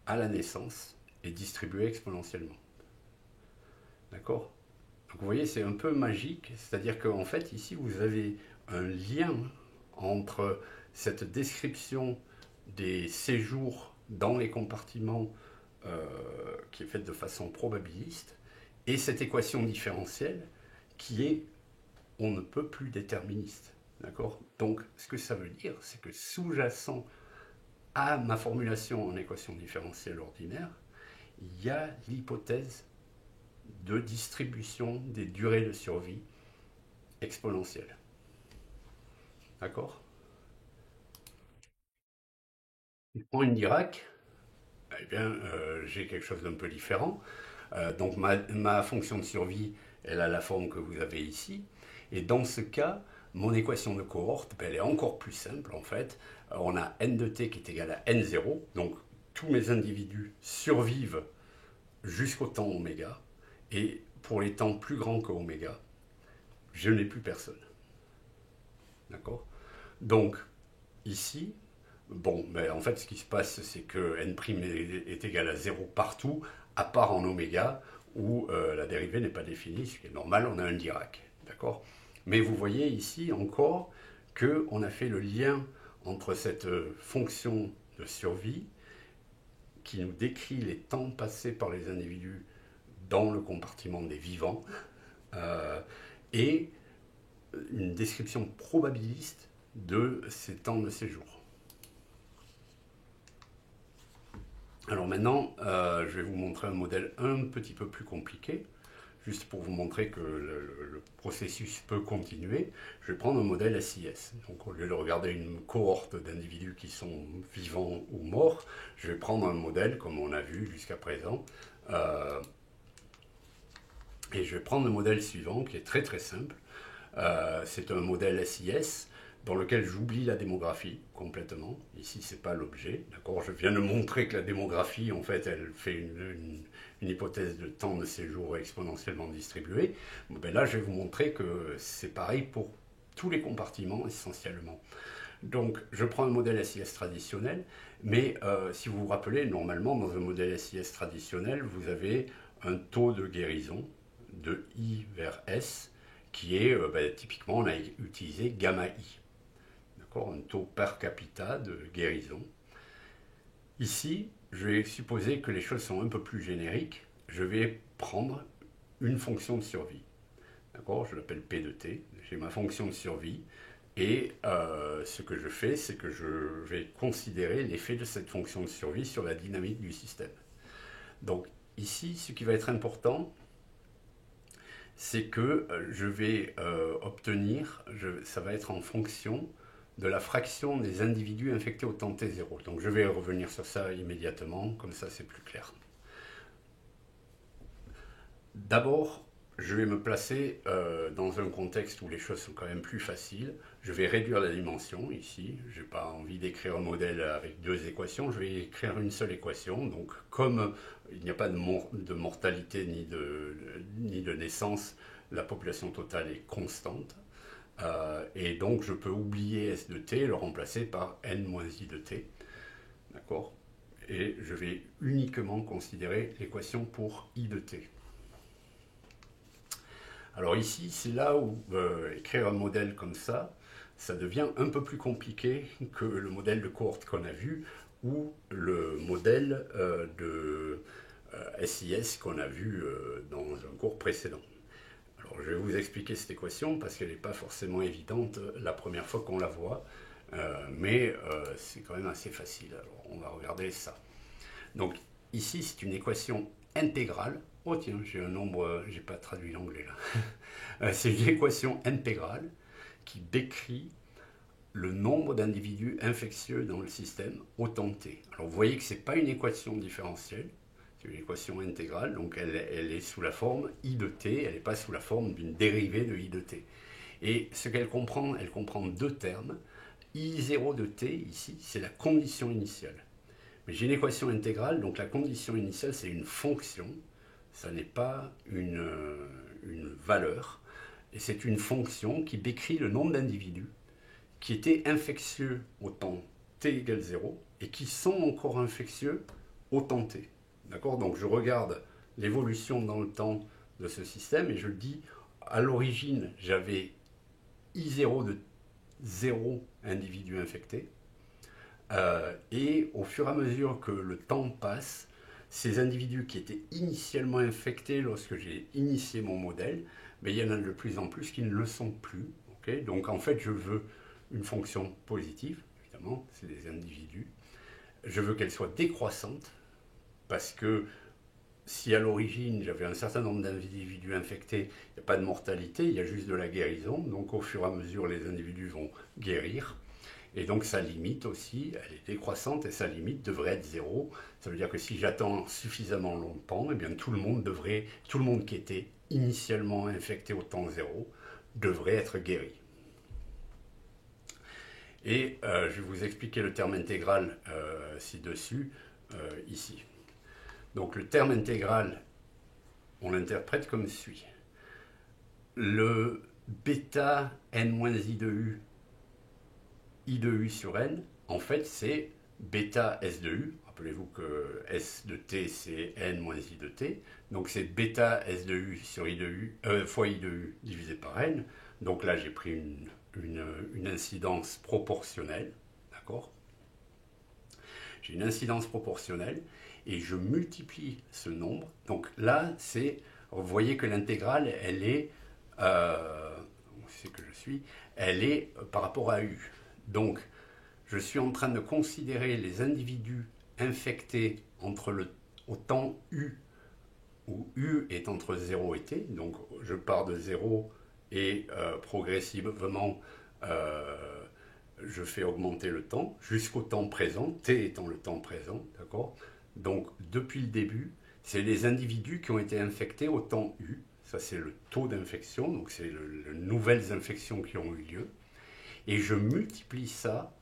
à la naissance est distribuée exponentiellement. D'accord? Donc vous voyez, c'est un peu magique, c'est-à-dire qu'en fait, ici, vous avez un lien entre cette description des séjours dans les compartiments qui est faite de façon probabiliste et cette équation différentielle qui est on ne peut plus déterministe. D'accord? Donc, ce que ça veut dire, c'est que sous-jacent à ma formulation en équation différentielle ordinaire, il y a l'hypothèse de distribution des durées de survie exponentielles. D'accord? Pour une Dirac, eh bien, j'ai quelque chose d'un peu différent. Donc, ma fonction de survie, elle a la forme que vous avez ici. Et dans ce cas, mon équation de cohorte, ben, elle est encore plus simple, en fait. On a n de t qui est égal à n0. Donc, tous mes individus survivent jusqu'au temps oméga. Et pour les temps plus grands que oméga, je n'ai plus personne. D'accord? Donc, ici, bon, ben, en fait, ce qui se passe, c'est que n' est égal à 0 partout, à part en oméga, où la dérivée n'est pas définie, ce qui est normal, on a un Dirac. D'accord? Mais vous voyez ici encore qu'on a fait le lien entre cette fonction de survie qui nous décrit les temps passés par les individus dans le compartiment des vivants et une description probabiliste de ces temps de séjour. Alors maintenant, je vais vous montrer un modèle un petit peu plus compliqué. juste pour vous montrer que le processus peut continuer, je vais prendre un modèle SIS. Donc au lieu de regarder une cohorte d'individus qui sont vivants ou morts, je vais prendre un modèle comme on a vu jusqu'à présent. Et je vais prendre le modèle suivant qui est très très simple. C'est un modèle SIS dans lequel j'oublie la démographie complètement. Ici, ce n'est pas l'objet. D'accord, je viens de montrer que la démographie, en fait, elle fait une hypothèse de temps de séjour exponentiellement distribuée. Bon, ben là, je vais vous montrer que c'est pareil pour tous les compartiments essentiellement. Donc, je prends un modèle SIS traditionnel, mais si vous vous rappelez, normalement, dans un modèle SIS traditionnel, vous avez un taux de guérison de I vers S qui est, typiquement, on a utilisé gamma I. D'accord, un taux per capita de guérison. Ici, je vais supposer que les choses sont un peu plus génériques. Je vais prendre une fonction de survie. D'accord, je l'appelle P de T. J'ai ma fonction de survie. Et ce que je fais, c'est que je vais considérer l'effet de cette fonction de survie sur la dynamique du système. Donc ici, ce qui va être important, c'est que je vais obtenir, ça va être en fonction de la fraction des individus infectés au temps T0. Donc je vais revenir sur ça immédiatement, comme ça c'est plus clair. D'abord, je vais me placer dans un contexte où les choses sont quand même plus faciles. Je vais réduire la dimension ici. Je n'ai pas envie d'écrire un modèle avec deux équations. Je vais écrire une seule équation. Donc, comme il n'y a pas de mortalité ni de naissance, la population totale est constante. Et donc, je peux oublier S de t et le remplacer par n moins i de t. D'accord ? Et je vais uniquement considérer l'équation pour i de t. Alors ici, c'est là où écrire un modèle comme ça devient un peu plus compliqué que le modèle de cohorte qu'on a vu ou le modèle de SIS qu'on a vu dans un cours précédent. Alors je vais vous expliquer cette équation parce qu'elle n'est pas forcément évidente la première fois qu'on la voit, mais c'est quand même assez facile. Alors on va regarder ça. Donc ici, c'est une équation intégrale. Oh tiens, j'ai un nombre, j'ai pas traduit l'anglais là. C'est une équation intégrale qui décrit le nombre d'individus infectieux dans le système au temps t. Alors vous voyez que ce n'est pas une équation différentielle, c'est une équation intégrale, donc elle est sous la forme i de t, elle n'est pas sous la forme d'une dérivée de i de t. Et ce qu'elle comprend, elle comprend deux termes. I0 de t, ici, c'est la condition initiale. Mais j'ai une équation intégrale, donc la condition initiale, c'est une fonction. Ça n'est pas une valeur, et c'est une fonction qui décrit le nombre d'individus qui étaient infectieux au temps t égale 0 et qui sont encore infectieux au temps t. D'accord ? Donc je regarde l'évolution dans le temps de ce système et je dis, à l'origine, j'avais I0 de 0 individus infectés, et au fur et à mesure que le temps passe, ces individus qui étaient initialement infectés lorsque j'ai initié mon modèle, mais il y en a de plus en plus qui ne le sont plus. Okay ? Donc en fait, je veux une fonction positive, évidemment, c'est des individus. Je veux qu'elle soit décroissante, parce que si à l'origine j'avais un certain nombre d'individus infectés, il n'y a pas de mortalité, il y a juste de la guérison. Donc au fur et à mesure, les individus vont guérir. Et donc sa limite aussi, elle est décroissante et sa limite devrait être 0. Ça veut dire que si j'attends suffisamment longtemps, eh bien tout le monde qui était initialement infecté au temps 0 devrait être guéri. Et je vais vous expliquer le terme intégral ci-dessus, ici. Donc le terme intégral, on l'interprète comme suit. Le bêta n-i de u, I de U sur N, en fait, c'est bêta S de U. Rappelez-vous que S de T, c'est N moins I de T. Donc, c'est bêta S de U sur I de U, fois I de U divisé par N. Donc là, j'ai pris une incidence proportionnelle. D'accord ? J'ai une incidence proportionnelle et je multiplie ce nombre. Donc là, vous voyez que l'intégrale, elle est, où c'est que je suis, elle est par rapport à U. Donc, je suis en train de considérer les individus infectés au temps U où U est entre 0 et T, donc je pars de 0 et progressivement je fais augmenter le temps jusqu'au temps présent, T étant le temps présent, d'accord? Donc depuis le début, c'est les individus qui ont été infectés au temps U, ça c'est le taux d'infection, donc c'est les nouvelles infections qui ont eu lieu, et je multiplie ça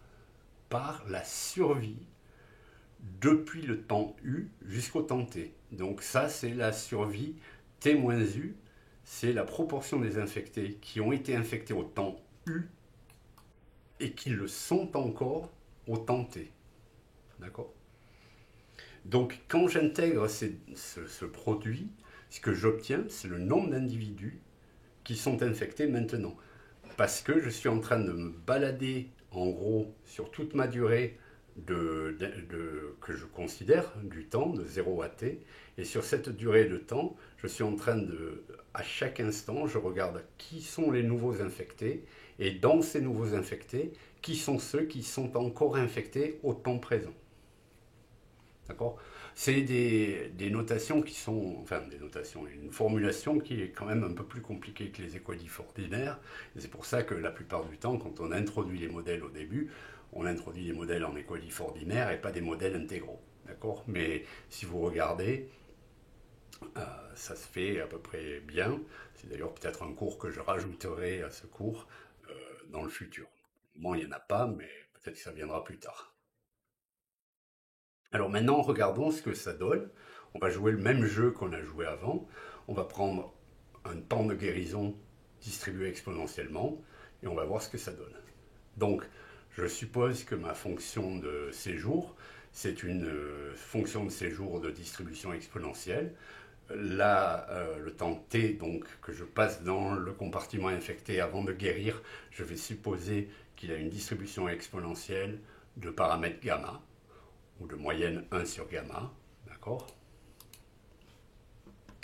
par la survie depuis le temps U jusqu'au temps T. Donc ça, c'est la survie T-U, c'est la proportion des infectés qui ont été infectés au temps U et qui le sont encore au temps T. D'accord? Donc quand j'intègre ce produit, ce que j'obtiens, c'est le nombre d'individus qui sont infectés maintenant. Parce que je suis en train de me balader, en gros, sur toute ma durée que je considère du temps, de 0 à t. Et sur cette durée de temps, je suis en train de, à chaque instant, je regarde qui sont les nouveaux infectés. Et dans ces nouveaux infectés, qui sont ceux qui sont encore infectés au temps présent. D'accord? C'est des notations qui sont, enfin des notations, une formulation qui est quand même un peu plus compliquée que les équadifs ordinaires. C'est pour ça que la plupart du temps, quand on introduit les modèles au début, on introduit des modèles en équadifs ordinaires et pas des modèles intégraux. D'accord? Mais si vous regardez, ça se fait à peu près bien. C'est d'ailleurs peut-être un cours que je rajouterai à ce cours dans le futur. Bon, il n'y en a pas, mais peut-être que ça viendra plus tard. Alors maintenant, regardons ce que ça donne. On va jouer le même jeu qu'on a joué avant. On va prendre un temps de guérison distribué exponentiellement et on va voir ce que ça donne. Donc, je suppose que ma fonction de séjour, c'est une fonction de séjour de distribution exponentielle. Là, le temps t donc, que je passe dans le compartiment infecté avant de guérir, je vais supposer qu'il a une distribution exponentielle de paramètres gamma ou de moyenne 1 sur gamma, d'accord?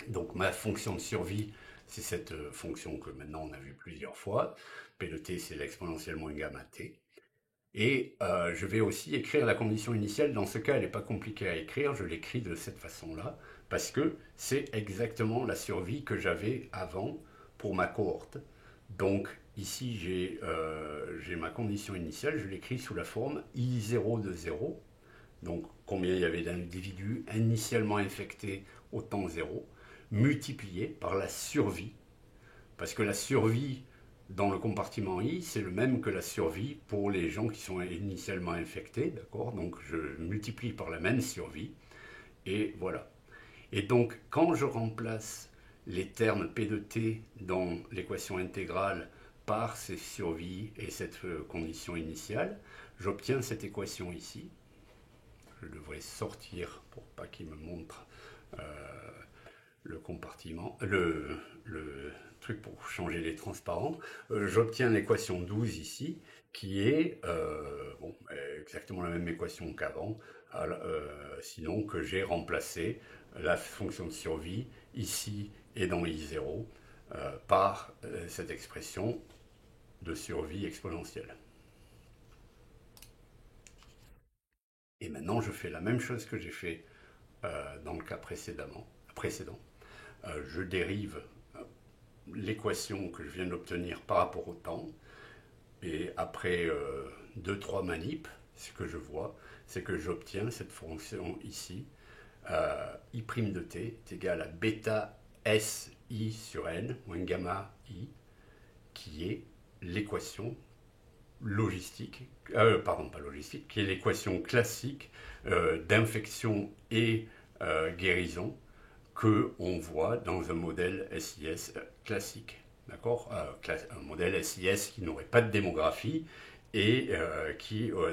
Donc ma fonction de survie, c'est cette fonction que maintenant on a vue plusieurs fois. P de t, c'est l'exponentielle moins gamma t. Et je vais aussi écrire la condition initiale. Dans ce cas, elle n'est pas compliquée à écrire. Je l'écris de cette façon-là parce que c'est exactement la survie que j'avais avant pour ma cohorte. Donc ici, j'ai ma condition initiale. Je l'écris sous la forme I0 de 0. Donc combien il y avait d'individus initialement infectés au temps 0, multiplié par la survie. Parce que la survie dans le compartiment I, c'est le même que la survie pour les gens qui sont initialement infectés, d'accord? Donc je multiplie par la même survie, et voilà. Et donc quand je remplace les termes P de T dans l'équation intégrale par ces survies et cette condition initiale, j'obtiens cette équation ici. Je devrais sortir pour pas qu'il me montre le compartiment, le truc pour changer les transparents. J'obtiens l'équation 12 ici, qui est bon, exactement la même équation qu'avant, sinon que j'ai remplacé la fonction de survie ici et dans I0 par cette expression de survie exponentielle. Et maintenant, je fais la même chose que j'ai fait dans le cas précédent. Je dérive l'équation que je viens d'obtenir par rapport au temps. Et après 2-3 manips, ce que je vois, c'est que j'obtiens cette fonction ici, I' de t est égal à bêta S I sur n, moins gamma I, qui est l'équation logistique, pardon, pas logistique, qui est l'équation classique d'infection et guérison que on voit dans un modèle SIS classique. D'accord? Un modèle SIS qui n'aurait pas de démographie et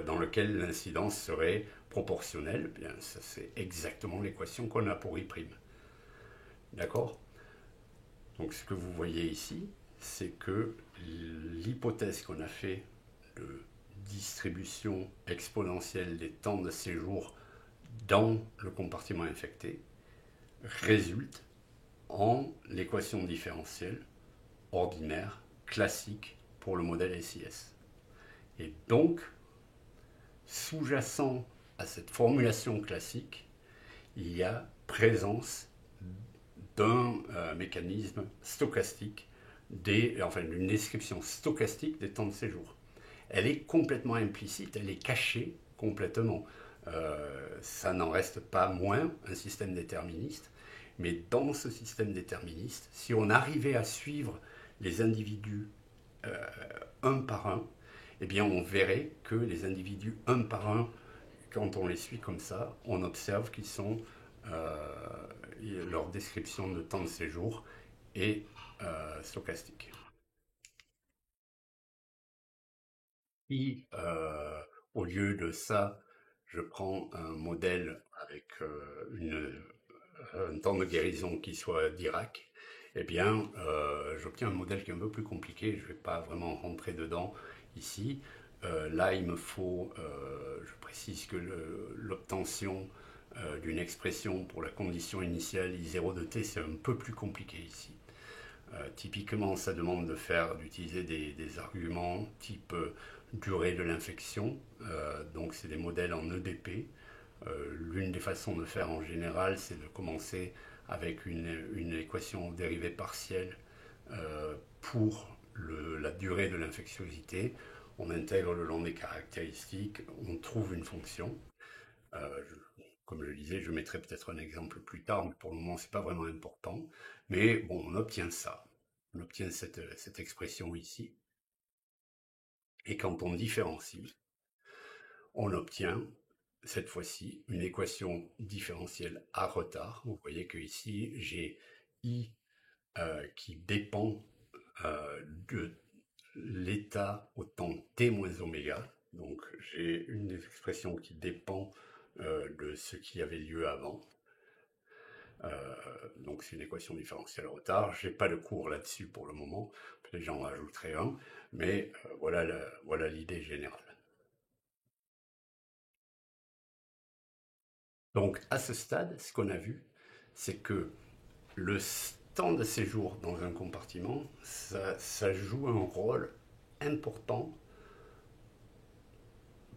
dans lequel l'incidence serait proportionnelle. Bien, ça c'est exactement l'équation qu'on a pour I'. D'accord? Donc ce que vous voyez ici, c'est que l'hypothèse qu'on a fait de distribution exponentielle des temps de séjour dans le compartiment infecté résulte en l'équation différentielle ordinaire classique pour le modèle SIS. Et donc, sous-jacent à cette formulation classique, il y a présence d'un mécanisme stochastique, enfin d'une description stochastique des temps de séjour. Elle est complètement implicite, elle est cachée complètement. Ça n'en reste pas moins un système déterministe, mais dans ce système déterministe, si on arrivait à suivre les individus un par un, eh bien on verrait que les individus un par un, quand on les suit comme ça, on observe qu'ils sont, euh, leur description de temps de séjour est stochastique. Si au lieu de ça, je prends un modèle avec un temps de guérison qui soit Dirac, eh bien, j'obtiens un modèle qui est un peu plus compliqué. Je ne vais pas vraiment rentrer dedans ici. Là, il me faut, je précise que l'obtention d'une expression pour la condition initiale I0 de t, c'est un peu plus compliqué ici. Typiquement, ça demande d'utiliser des arguments type durée de l'infection. Donc, c'est des modèles en EDP. L'une des façons de faire en général, c'est de commencer avec une équation dérivée partielle pour la durée de l'infectiosité. On intègre le long des caractéristiques, on trouve une fonction. Comme je le disais, je mettrai peut-être un exemple plus tard, mais pour le moment, c'est pas vraiment important. Mais bon, on obtient ça. On obtient cette expression ici. Et quand on différencie, on obtient cette fois-ci une équation différentielle à retard. Vous voyez que ici, j'ai I qui dépend de l'état au temps t moins oméga. Donc j'ai une expression qui dépend de ce qui avait lieu avant. Donc c'est une équation différentielle à retard. Je n'ai pas de cours là-dessus pour le moment. Peut-être j'en rajouterai un. Mais voilà l'idée générale. Donc à ce stade, ce qu'on a vu, c'est que le temps de séjour dans un compartiment, ça joue un rôle important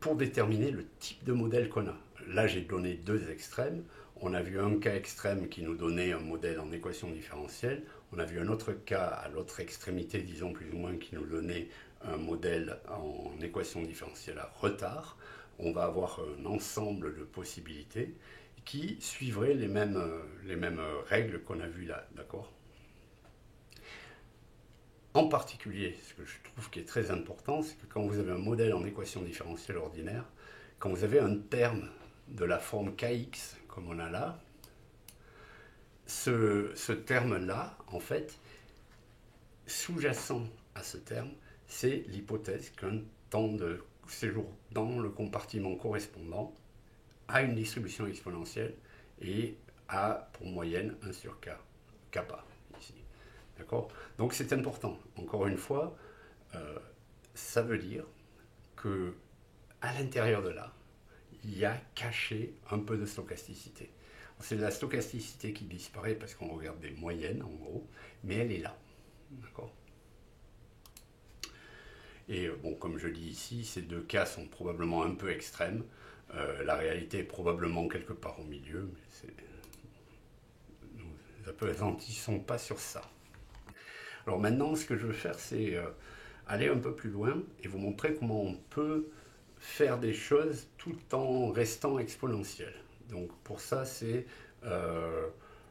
pour déterminer le type de modèle qu'on a. Là, j'ai donné deux extrêmes. On a vu un cas extrême qui nous donnait un modèle en équation différentielle. On a vu un autre cas à l'autre extrémité, disons plus ou moins, qui nous donnait un modèle en équation différentielle à retard. On va avoir un ensemble de possibilités qui suivraient les mêmes règles qu'on a vues là, d'accord? En particulier, ce que je trouve qui est très important, c'est que quand vous avez un modèle en équation différentielle ordinaire, quand vous avez un terme de la forme kx, comme on a là, ce terme-là, en fait, sous-jacent à ce terme, c'est l'hypothèse qu'un temps de séjour dans le compartiment correspondant a une distribution exponentielle et a pour moyenne 1 sur k, kappa, ici. D'accord? Donc c'est important. Encore une fois, ça veut dire que à l'intérieur de là, il y a caché un peu de stochasticité. C'est la stochasticité qui disparaît parce qu'on regarde des moyennes en gros, mais elle est là. D'accord? Et bon, comme je dis ici, ces deux cas sont probablement un peu extrêmes. La réalité est probablement quelque part au milieu, mais nous appesantissons pas sur ça. Alors maintenant, ce que je veux faire, c'est aller un peu plus loin et vous montrer comment on peut faire des choses tout en restant exponentiel. Donc pour ça, c'est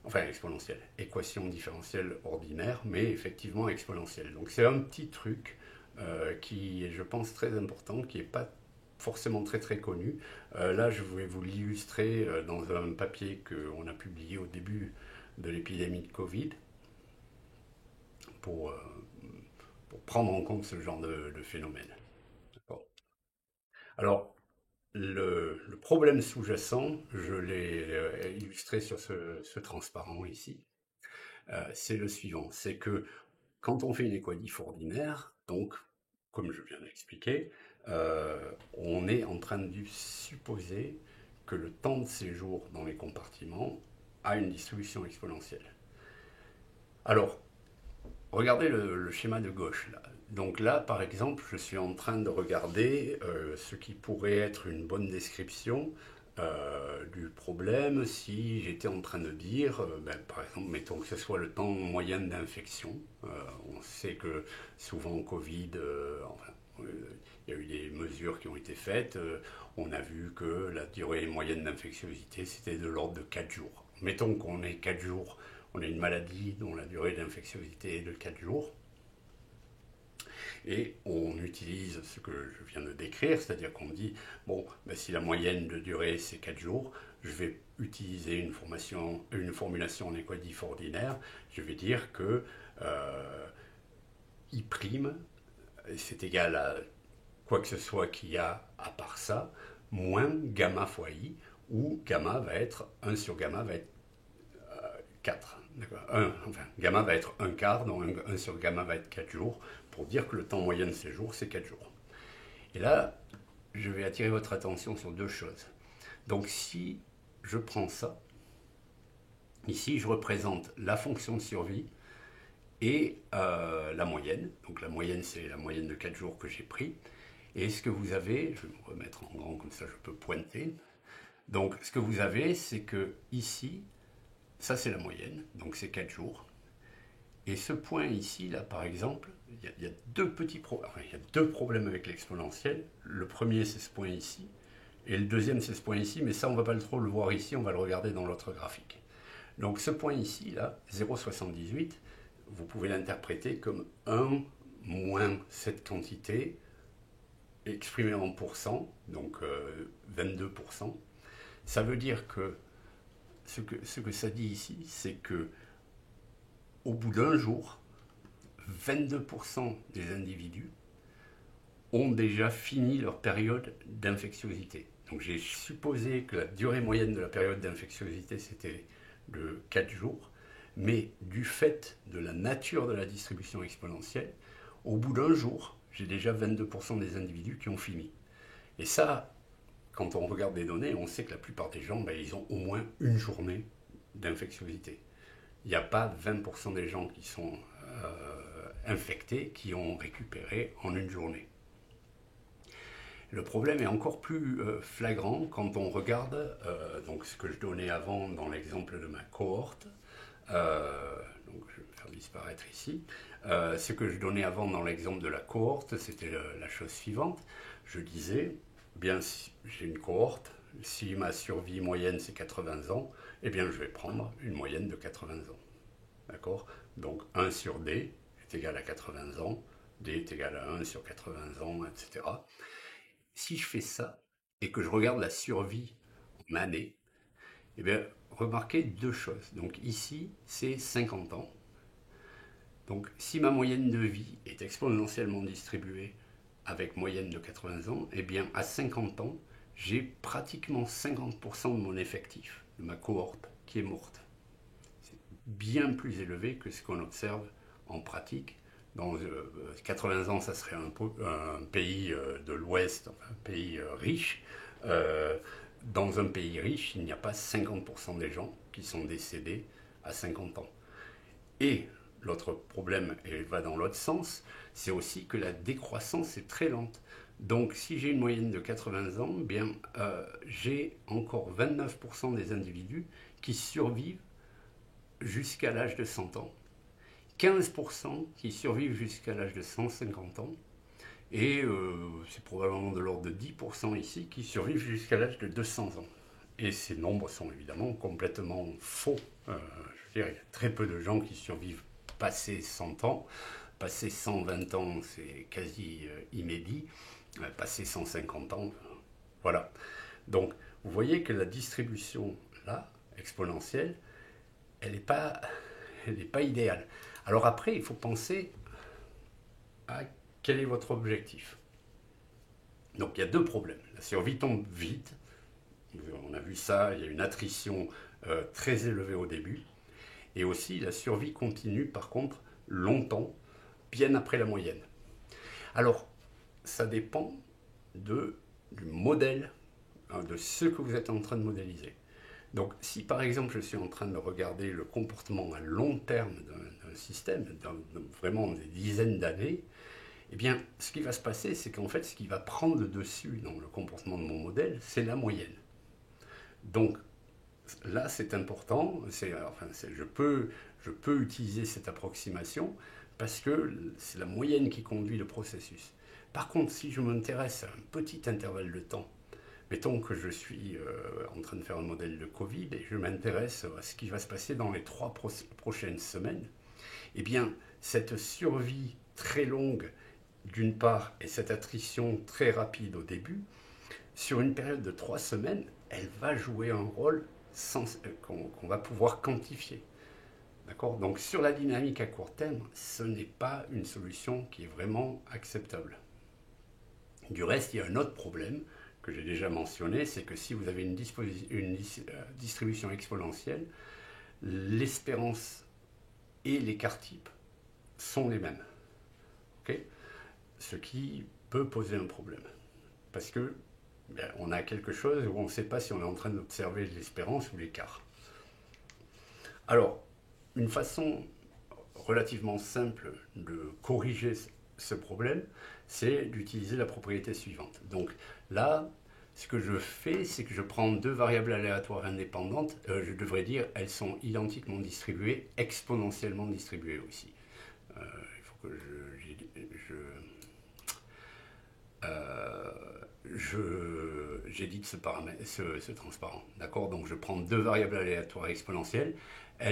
enfin exponentielle, équation différentielle ordinaire, mais effectivement exponentielle. Donc c'est un petit truc qui est, je pense, très important, qui n'est pas forcément très connu. Là, je vais vous l'illustrer dans un papier qu'on a publié au début de l'épidémie de Covid pour, pour prendre en compte ce genre de phénomène. Alors, le problème sous-jacent, je l'ai illustré sur ce transparent ici, c'est le suivant, c'est que quand on fait une équadif ordinaire, donc, comme je viens d'expliquer, on est en train de supposer que le temps de séjour dans les compartiments a une distribution exponentielle. Alors, regardez le schéma de gauche là. Donc là, par exemple, je suis en train de regarder ce qui pourrait être une bonne description du problème si j'étais en train de dire, par exemple, mettons que ce soit le temps moyen d'infection. On sait que souvent au Covid, enfin, il y a eu des mesures qui ont été faites. On a vu que la durée moyenne d'infectiosité, c'était de l'ordre de 4 jours. Mettons qu'on ait 4 jours, on a une maladie dont la durée d'infectiosité est de 4 jours. Et on utilise ce que je viens de décrire, c'est-à-dire qu'on dit, bon, ben si la moyenne de durée c'est 4 jours, je vais utiliser une formulation en équadif ordinaire, je vais dire que I', c'est égal à quoi que ce soit qu'il y a à part ça, moins gamma fois I, où gamma va être 1 sur gamma va être 4. Enfin, gamma va être un quart, donc 1 sur gamma va être 4 jours, pour dire que le temps moyen de ces jours, c'est 4 jours. Et là, je vais attirer votre attention sur deux choses. Donc si je prends ça, ici je représente la fonction de survie et la moyenne. Donc la moyenne, c'est la moyenne de 4 jours que j'ai pris. Et ce que vous avez, je vais me remettre en grand, comme ça je peux pointer. Donc ce que vous avez, c'est que ici, ça c'est la moyenne, donc c'est 4 jours. Et ce point ici, là par exemple, il y a deux problèmes avec l'exponentielle. Le premier c'est ce point ici, et le deuxième c'est ce point ici, mais ça on ne va pas trop le voir ici, on va le regarder dans l'autre graphique. Donc ce point ici, là, 0,78, vous pouvez l'interpréter comme 1 moins cette quantité, exprimée en pourcents, donc 22%. Ça veut dire que ce que ça dit ici, c'est que au bout d'un jour, 22% des individus ont déjà fini leur période d'infectiosité. Donc j'ai supposé que la durée moyenne de la période d'infectiosité, c'était de 4 jours, mais du fait de la nature de la distribution exponentielle, au bout d'un jour, j'ai déjà 22% des individus qui ont fini. Et ça, quand on regarde les données, on sait que la plupart des gens, ils ont au moins une journée d'infectiosité. Il n'y a pas 20% des gens qui sont infectés qui ont récupéré en une journée. Le problème est encore plus flagrant quand on regarde donc ce que je donnais avant dans l'exemple de ma cohorte. Donc je vais faire disparaître ici. Ce que je donnais avant dans l'exemple de la cohorte, c'était la chose suivante. Je disais, bien, si j'ai une cohorte, si ma survie moyenne c'est 80 ans, eh bien je vais prendre une moyenne de 80 ans. D'accord? Donc 1 sur D est égal à 80 ans, D est égal à 1 sur 80 ans, etc. Si je fais ça et que je regarde la survie en année, eh bien, remarquez deux choses. Donc ici, c'est 50 ans. Donc si ma moyenne de vie est exponentiellement distribuée avec moyenne de 80 ans, eh bien à 50 ans, j'ai pratiquement 50% de mon effectif, de ma cohorte, qui est morte. C'est bien plus élevé que ce qu'on observe en pratique. Dans 80 ans, ça serait un pays de l'Ouest, un pays riche. Dans un pays riche, il n'y a pas 50% des gens qui sont décédés à 50 ans. Et l'autre problème, et va dans l'autre sens, c'est aussi que la décroissance est très lente. Donc si j'ai une moyenne de 80 ans, bien, j'ai encore 29% des individus qui survivent jusqu'à l'âge de 100 ans. 15% qui survivent jusqu'à l'âge de 150 ans, et c'est probablement de l'ordre de 10% ici qui survivent jusqu'à l'âge de 200 ans. Et ces nombres sont évidemment complètement faux. Je veux dire, il y a très peu de gens qui survivent passé 100 ans. Passé 120 ans, c'est quasi inédit. Passé 150 ans, voilà. Donc, vous voyez que la distribution, là, exponentielle, elle n'est pas idéale. Alors après, il faut penser à quel est votre objectif. Donc il y a deux problèmes. La survie tombe vite. On a vu ça, il y a une attrition très élevée au début. Et aussi la survie continue par contre longtemps, bien après la moyenne. Alors ça dépend du modèle, de ce que vous êtes en train de modéliser. Donc si par exemple je suis en train de regarder le comportement à long terme d'un système, vraiment des dizaines d'années, eh bien ce qui va se passer, c'est qu'en fait ce qui va prendre le dessus dans le comportement de mon modèle, c'est la moyenne. Donc là, c'est important. Je peux utiliser cette approximation parce que c'est la moyenne qui conduit le processus. Par contre, si je m'intéresse à un petit intervalle de temps, mettons que je suis en train de faire un modèle de Covid et je m'intéresse à ce qui va se passer dans les 3 prochaines semaines, eh bien, cette survie très longue, d'une part, et cette attrition très rapide au début, sur une période de 3 semaines, elle va jouer un rôle qu'on va pouvoir quantifier. D'accord. Donc sur la dynamique à court terme, ce n'est pas une solution qui est vraiment acceptable. Du reste, il y a un autre problème que j'ai déjà mentionné, c'est que si vous avez une distribution exponentielle, l'espérance et l'écart type sont les mêmes. Okay. Ce qui peut poser un problème. Parce que on a quelque chose où on ne sait pas si on est en train d'observer l'espérance ou l'écart. Alors, une façon relativement simple de corriger ce problème, c'est d'utiliser la propriété suivante. Donc là, ce que je fais, c'est que je prends deux variables aléatoires indépendantes, je devrais dire elles sont identiquement distribuées, exponentiellement distribuées aussi. Il faut que j'édite ce transparent. D'accord. Donc je prends deux variables aléatoires exponentielles.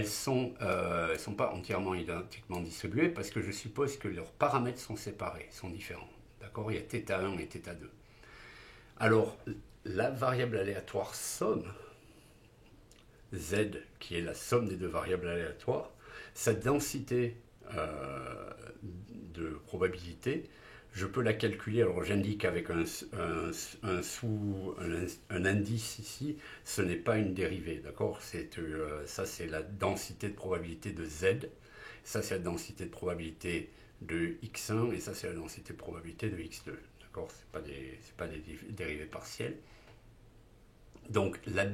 Sont pas entièrement identiquement distribuées parce que je suppose que leurs paramètres sont séparés, sont différents. D'accord. Il y a θ1 et θ2. Alors, la variable aléatoire somme, z, qui est la somme des deux variables aléatoires, sa densité de probabilité, je peux la calculer. Alors j'indique avec un indice ici, ce n'est pas une dérivée, d'accord. Ça c'est la densité de probabilité de z, ça c'est la densité de probabilité de x1 et ça c'est la densité de probabilité de x2, d'accord. C'est pas des dérivées partielles. Donc la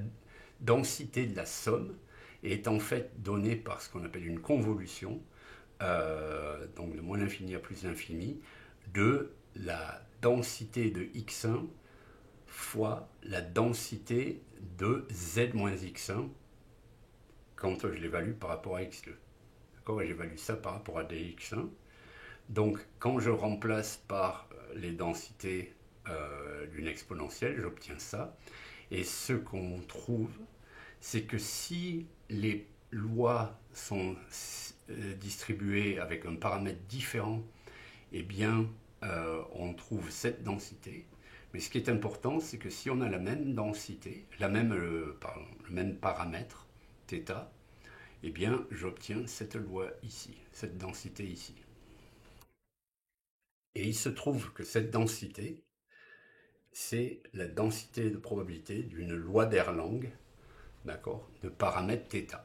densité de la somme est en fait donnée par ce qu'on appelle une convolution, donc de moins l'infini à plus l'infini, de la densité de x1 fois la densité de z moins x1 quand je l'évalue par rapport à x2. D'accord. Et j'évalue ça par rapport à dx1. Donc quand je remplace par les densités d'une exponentielle, j'obtiens ça. Et ce qu'on trouve, c'est que si les lois sont distribuées avec un paramètre différent, eh bien, on trouve cette densité. Mais ce qui est important, c'est que si on a la même densité, le même paramètre, θ, eh bien, j'obtiens cette loi ici, cette densité ici. Et il se trouve que cette densité, c'est la densité de probabilité d'une loi d'Erlang, d'accord, de paramètre θ.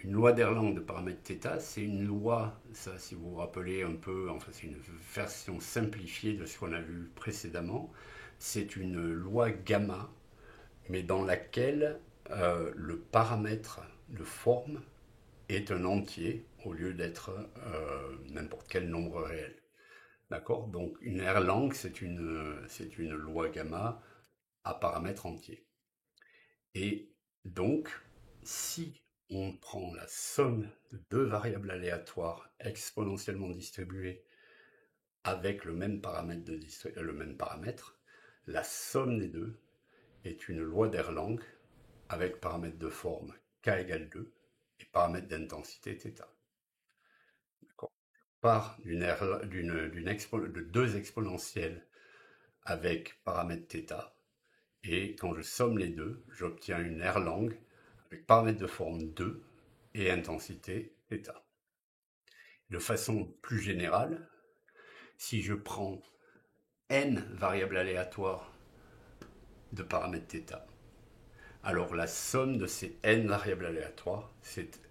Une loi d'Erlang de paramètre θ, c'est une loi, ça si vous vous rappelez un peu, enfin c'est une version simplifiée de ce qu'on a vu précédemment, c'est une loi gamma, mais dans laquelle le paramètre de forme est un entier au lieu d'être n'importe quel nombre réel. D'accord. Donc une Erlang, c'est une loi gamma à paramètre entier. Et donc, si on prend la somme de deux variables aléatoires exponentiellement distribuées avec le même paramètre, la somme des deux est une loi d'Erlang avec paramètre de forme k égale 2 et paramètre d'intensité θ. D'accord. Part de deux exponentielles avec paramètre θ, et quand je somme les deux, j'obtiens une Erlang avec paramètre de forme 2 et intensité θ. De façon plus générale, si je prends n variables aléatoires de paramètres θ, alors la somme de ces n variables aléatoires,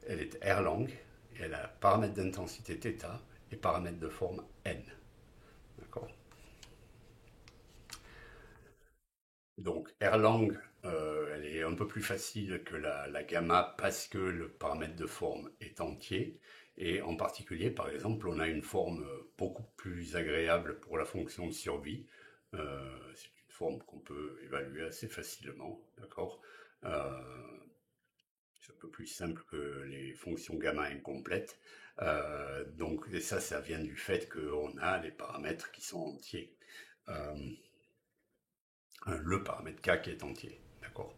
elle est Erlang, et elle a paramètre d'intensité θ et paramètre de forme n. D'accord. Donc Erlang, elle est un peu plus facile que la gamma parce que le paramètre de forme est entier. Et en particulier, par exemple, on a une forme beaucoup plus agréable pour la fonction de survie. C'est une forme qu'on peut évaluer assez facilement, d'accord? C'est un peu plus simple que les fonctions gamma incomplètes. Donc, et ça vient du fait qu'on a des paramètres qui sont entiers. Euh, le paramètre K qui est entier, d'accord?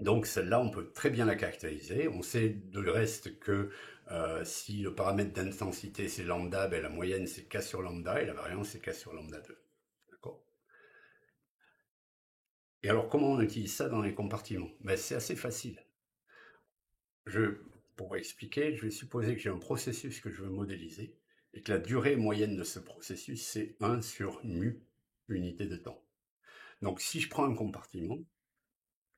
Donc celle-là, on peut très bien la caractériser. On sait de reste que si le paramètre d'intensité c'est lambda, ben, la moyenne c'est K sur lambda et la variance c'est K sur lambda 2. D'accord? Et alors comment on utilise ça dans les compartiments? Ben, c'est assez facile. Pour expliquer, je vais supposer que j'ai un processus que je veux modéliser et que la durée moyenne de ce processus c'est 1 sur mu unité de temps. Donc si je prends un compartiment,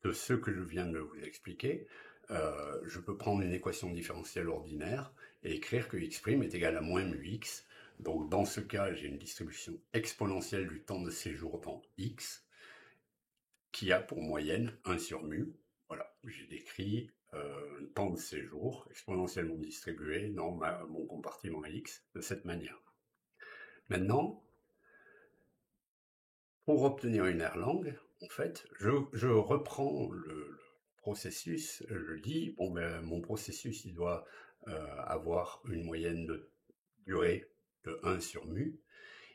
de ce que je viens de vous expliquer, je peux prendre une équation différentielle ordinaire et écrire que x' est égal à moins mu x. Donc dans ce cas, j'ai une distribution exponentielle du temps de séjour dans x qui a pour moyenne 1 sur mu. Voilà, j'ai décrit un temps de séjour exponentiellement distribué dans mon compartiment x de cette manière. Maintenant, pour obtenir une Erlang, en fait, je reprends le processus, je dis, bon ben, mon processus, il doit avoir une moyenne de durée de 1 sur mu,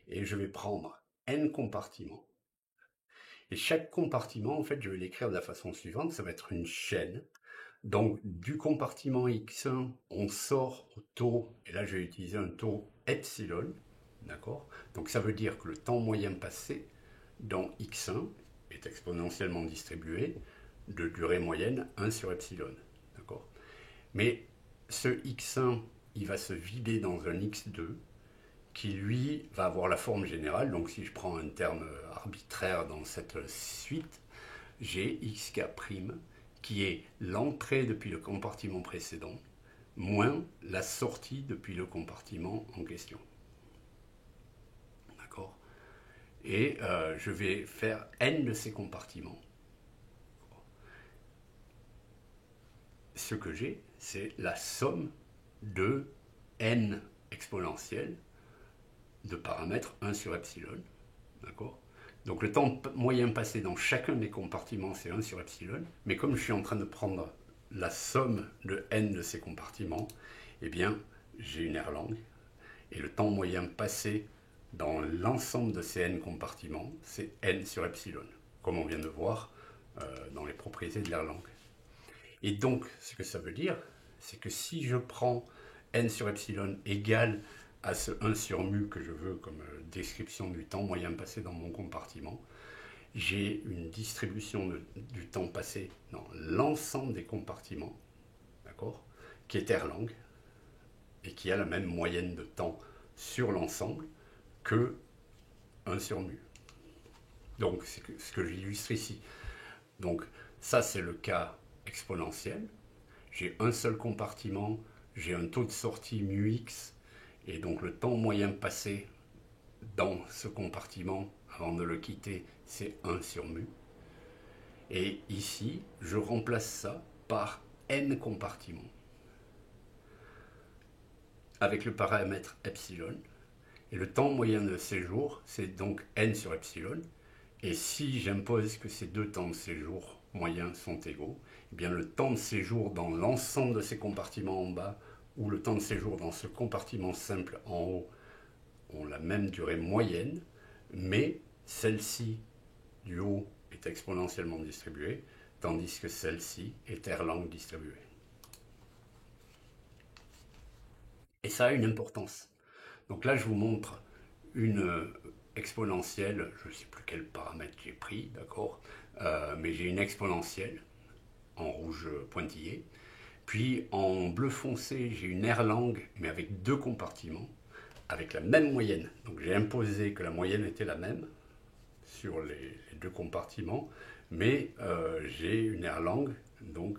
et je vais prendre n compartiments. Et chaque compartiment, en fait, je vais l'écrire de la façon suivante, ça va être une chaîne. Donc, du compartiment x1, on sort au taux, et là, je vais utiliser un taux epsilon, d'accord? Donc, ça veut dire que le temps moyen passé dans x1 est exponentiellement distribué de durée moyenne 1 sur epsilon. D'accord? Mais ce x1, il va se vider dans un x2 qui, lui, va avoir la forme générale. Donc si je prends un terme arbitraire dans cette suite, j'ai xk' qui est l'entrée depuis le compartiment précédent moins la sortie depuis le compartiment en question. D'accord? Et je vais faire n de ces compartiments. Ce que j'ai, c'est la somme de n exponentielle de paramètres 1 sur epsilon. D'accord? Donc le temps moyen passé dans chacun des compartiments, c'est 1 sur epsilon. Mais comme je suis en train de prendre la somme de n de ces compartiments, eh bien, j'ai une Erlang. Et le temps moyen passé dans l'ensemble de ces n compartiments, c'est n sur epsilon, comme on vient de voir dans les propriétés de l'Erlang. Et donc, ce que ça veut dire, c'est que si je prends n sur epsilon égale à ce 1 sur mu que je veux comme description du temps moyen passé dans mon compartiment, j'ai une distribution du temps passé dans l'ensemble des compartiments, d'accord, qui est Erlang, et qui a la même moyenne de temps sur l'ensemble que 1 sur mu. Donc, c'est ce que j'illustre ici. Donc, ça, c'est le cas exponentiel. J'ai un seul compartiment, j'ai un taux de sortie mu x, et donc le temps moyen passé dans ce compartiment avant de le quitter, c'est 1 sur mu. Et ici, je remplace ça par n compartiments avec le paramètre epsilon. Et le temps moyen de séjour, c'est donc n sur epsilon. Et si j'impose que ces deux temps de séjour moyens sont égaux, eh bien le temps de séjour dans l'ensemble de ces compartiments en bas ou le temps de séjour dans ce compartiment simple en haut ont la même durée moyenne, mais celle-ci du haut est exponentiellement distribuée, tandis que celle-ci est Erlang distribuée. Et ça a une importance. Donc là, je vous montre une exponentielle, je ne sais plus quel paramètre j'ai pris, d'accord, mais j'ai une exponentielle en rouge pointillé. Puis en bleu foncé, j'ai une Erlang, mais avec deux compartiments, avec la même moyenne. Donc j'ai imposé que la moyenne était la même sur les deux compartiments, mais j'ai une Erlang, donc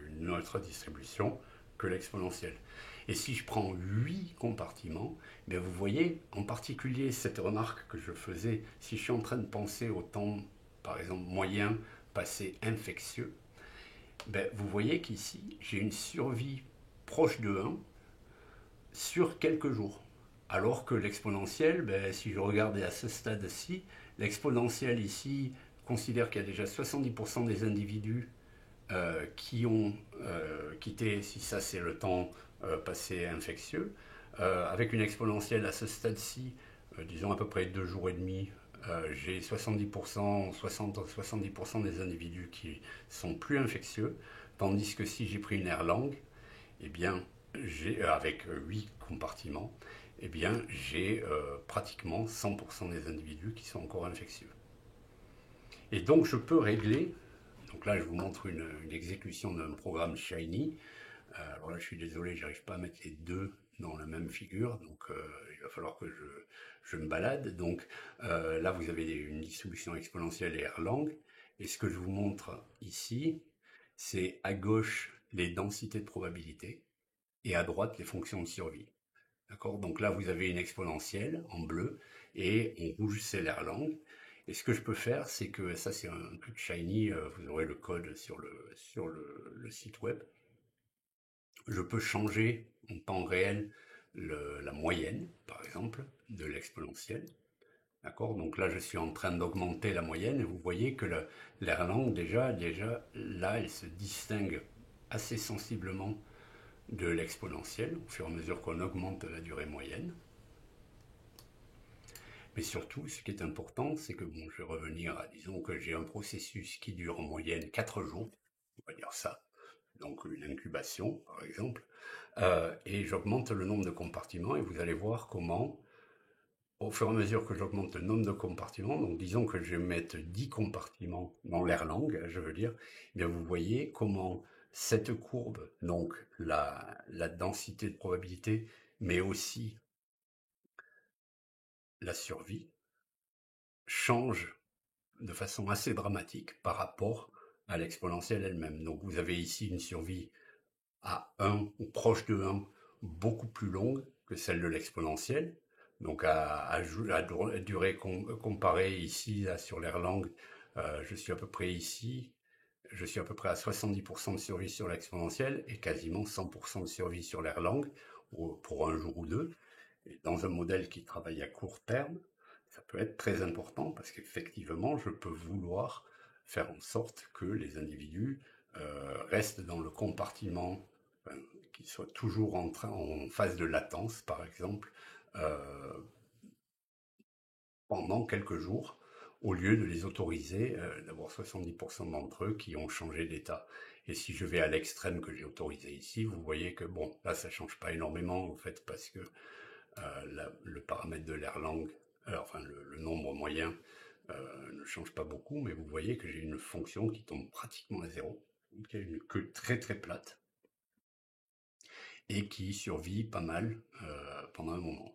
une autre distribution que l'exponentielle. Et si je prends 8 compartiments, bien vous voyez en particulier cette remarque que je faisais, si je suis en train de penser au temps, par exemple, moyen passé infectieux, ben, vous voyez qu'ici, j'ai une survie proche de 1 sur quelques jours. Alors que l'exponentielle, ben, si je regardais à ce stade-ci, L'exponentielle ici considère qu'il y a déjà 70% des individus qui ont quitté, si ça c'est le temps passé infectieux, avec une exponentielle à ce stade-ci, disons à peu près 2 jours et demi, j'ai 70%, 60-70% des individus qui sont plus infectieux, tandis que si j'ai pris une Erlang, eh bien, avec 8 compartiments, eh bien, j'ai pratiquement 100% des individus qui sont encore infectieux. Et donc, je peux régler, donc là, je vous montre une exécution d'un programme Shiny. Alors là, je suis désolé, j'arrive pas à mettre les deux dans la même figure, donc il va falloir que je me balade. Donc là, vous avez une distribution exponentielle et Erlang. Et ce que je vous montre ici, c'est à gauche les densités de probabilité et à droite les fonctions de survie. D'accord? Donc là, vous avez une exponentielle en bleu et en rouge, c'est l'Erlang. Et ce que je peux faire, c'est que ça, c'est un truc Shiny, vous aurez le code sur le site web. Je peux changer en temps réel la moyenne, par exemple, de l'exponentielle. D'accord? Donc là, je suis en train d'augmenter la moyenne et vous voyez que l'Erlang, déjà, là, elle se distingue assez sensiblement de l'exponentielle au fur et à mesure qu'on augmente la durée moyenne. Mais surtout, ce qui est important, c'est que, bon, je vais revenir à, disons que j'ai un processus qui dure en moyenne 4 jours, on va dire ça, donc une incubation, par exemple, et j'augmente le nombre de compartiments, et vous allez voir comment, au fur et à mesure que j'augmente le nombre de compartiments, donc disons que je vais mettre 10 compartiments dans l'Erlang, je veux dire, eh bien vous voyez comment cette courbe, donc la densité de probabilité, mais aussi la survie, change de façon assez dramatique par rapport à l'exponentielle elle-même. Donc vous avez ici une survie à 1 ou proche de 1 beaucoup plus longue que celle de l'exponentielle. Donc à durée comparée ici là, sur l'Erlang, je suis à peu près ici, je suis à peu près à 70% de survie sur l'exponentielle et quasiment 100% de survie sur l'Erlang pour un jour ou deux. Et dans un modèle qui travaille à court terme, ça peut être très important parce qu'effectivement, je peux vouloir faire en sorte que les individus restent dans le compartiment, qu'ils soient toujours en phase de latence, par exemple, euh, pendant quelques jours, au lieu de les autoriser, d'avoir 70% d'entre eux qui ont changé d'état. Et si je vais à l'extrême que j'ai autorisé ici, vous voyez que bon, là ça change pas énormément en fait parce que le paramètre de l'Erlang, enfin le nombre moyen ne change pas beaucoup, mais vous voyez que j'ai une fonction qui tombe pratiquement à zéro, qui a une queue très très plate et qui survit pas mal pendant un moment.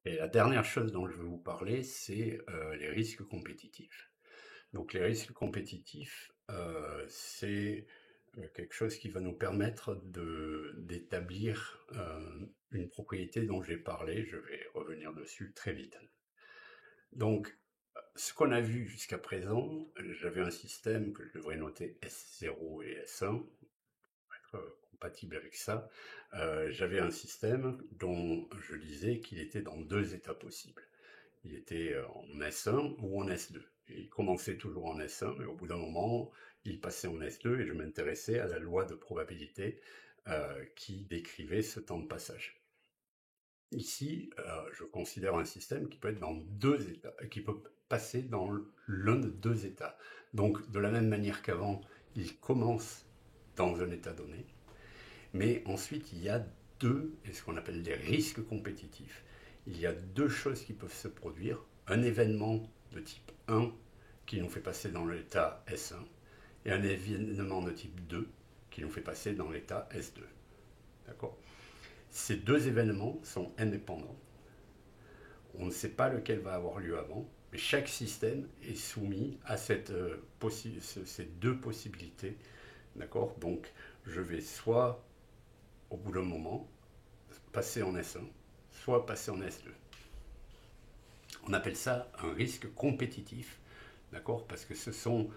Et la dernière chose dont je vais vous parler, c'est les risques compétitifs. Donc les risques compétitifs, c'est quelque chose qui va nous permettre d'établir une propriété dont j'ai parlé. Je vais revenir dessus très vite. Donc, ce qu'on a vu jusqu'à présent, j'avais un système que je devrais noter S0 et S1, pour être compatible avec ça. J'avais un système dont je disais qu'il était dans deux états possibles. Il était en S1 ou en S2. Et il commençait toujours en S1, mais au bout d'un moment, il passait en S2 et je m'intéressais à la loi de probabilité qui décrivait ce temps de passage. Ici, je considère un système qui peut être dans deux états, qui peut passer dans l'un de deux états. Donc, de la même manière qu'avant, il commence dans un état donné, mais ensuite il y a ce qu'on appelle des risques compétitifs. Il y a deux choses qui peuvent se produire. Un événement de type 1 qui nous fait passer dans l'état S1 et un événement de type 2 qui nous fait passer dans l'état S2. D'accord? Ces deux événements sont indépendants. On ne sait pas lequel va avoir lieu avant, mais chaque système est soumis à ces deux possibilités. D'accord? Donc, je vais soit, au bout d'un moment, passer en S1, soit passer en S2. On appelle ça un risque compétitif, d'accord? Parce que ce sont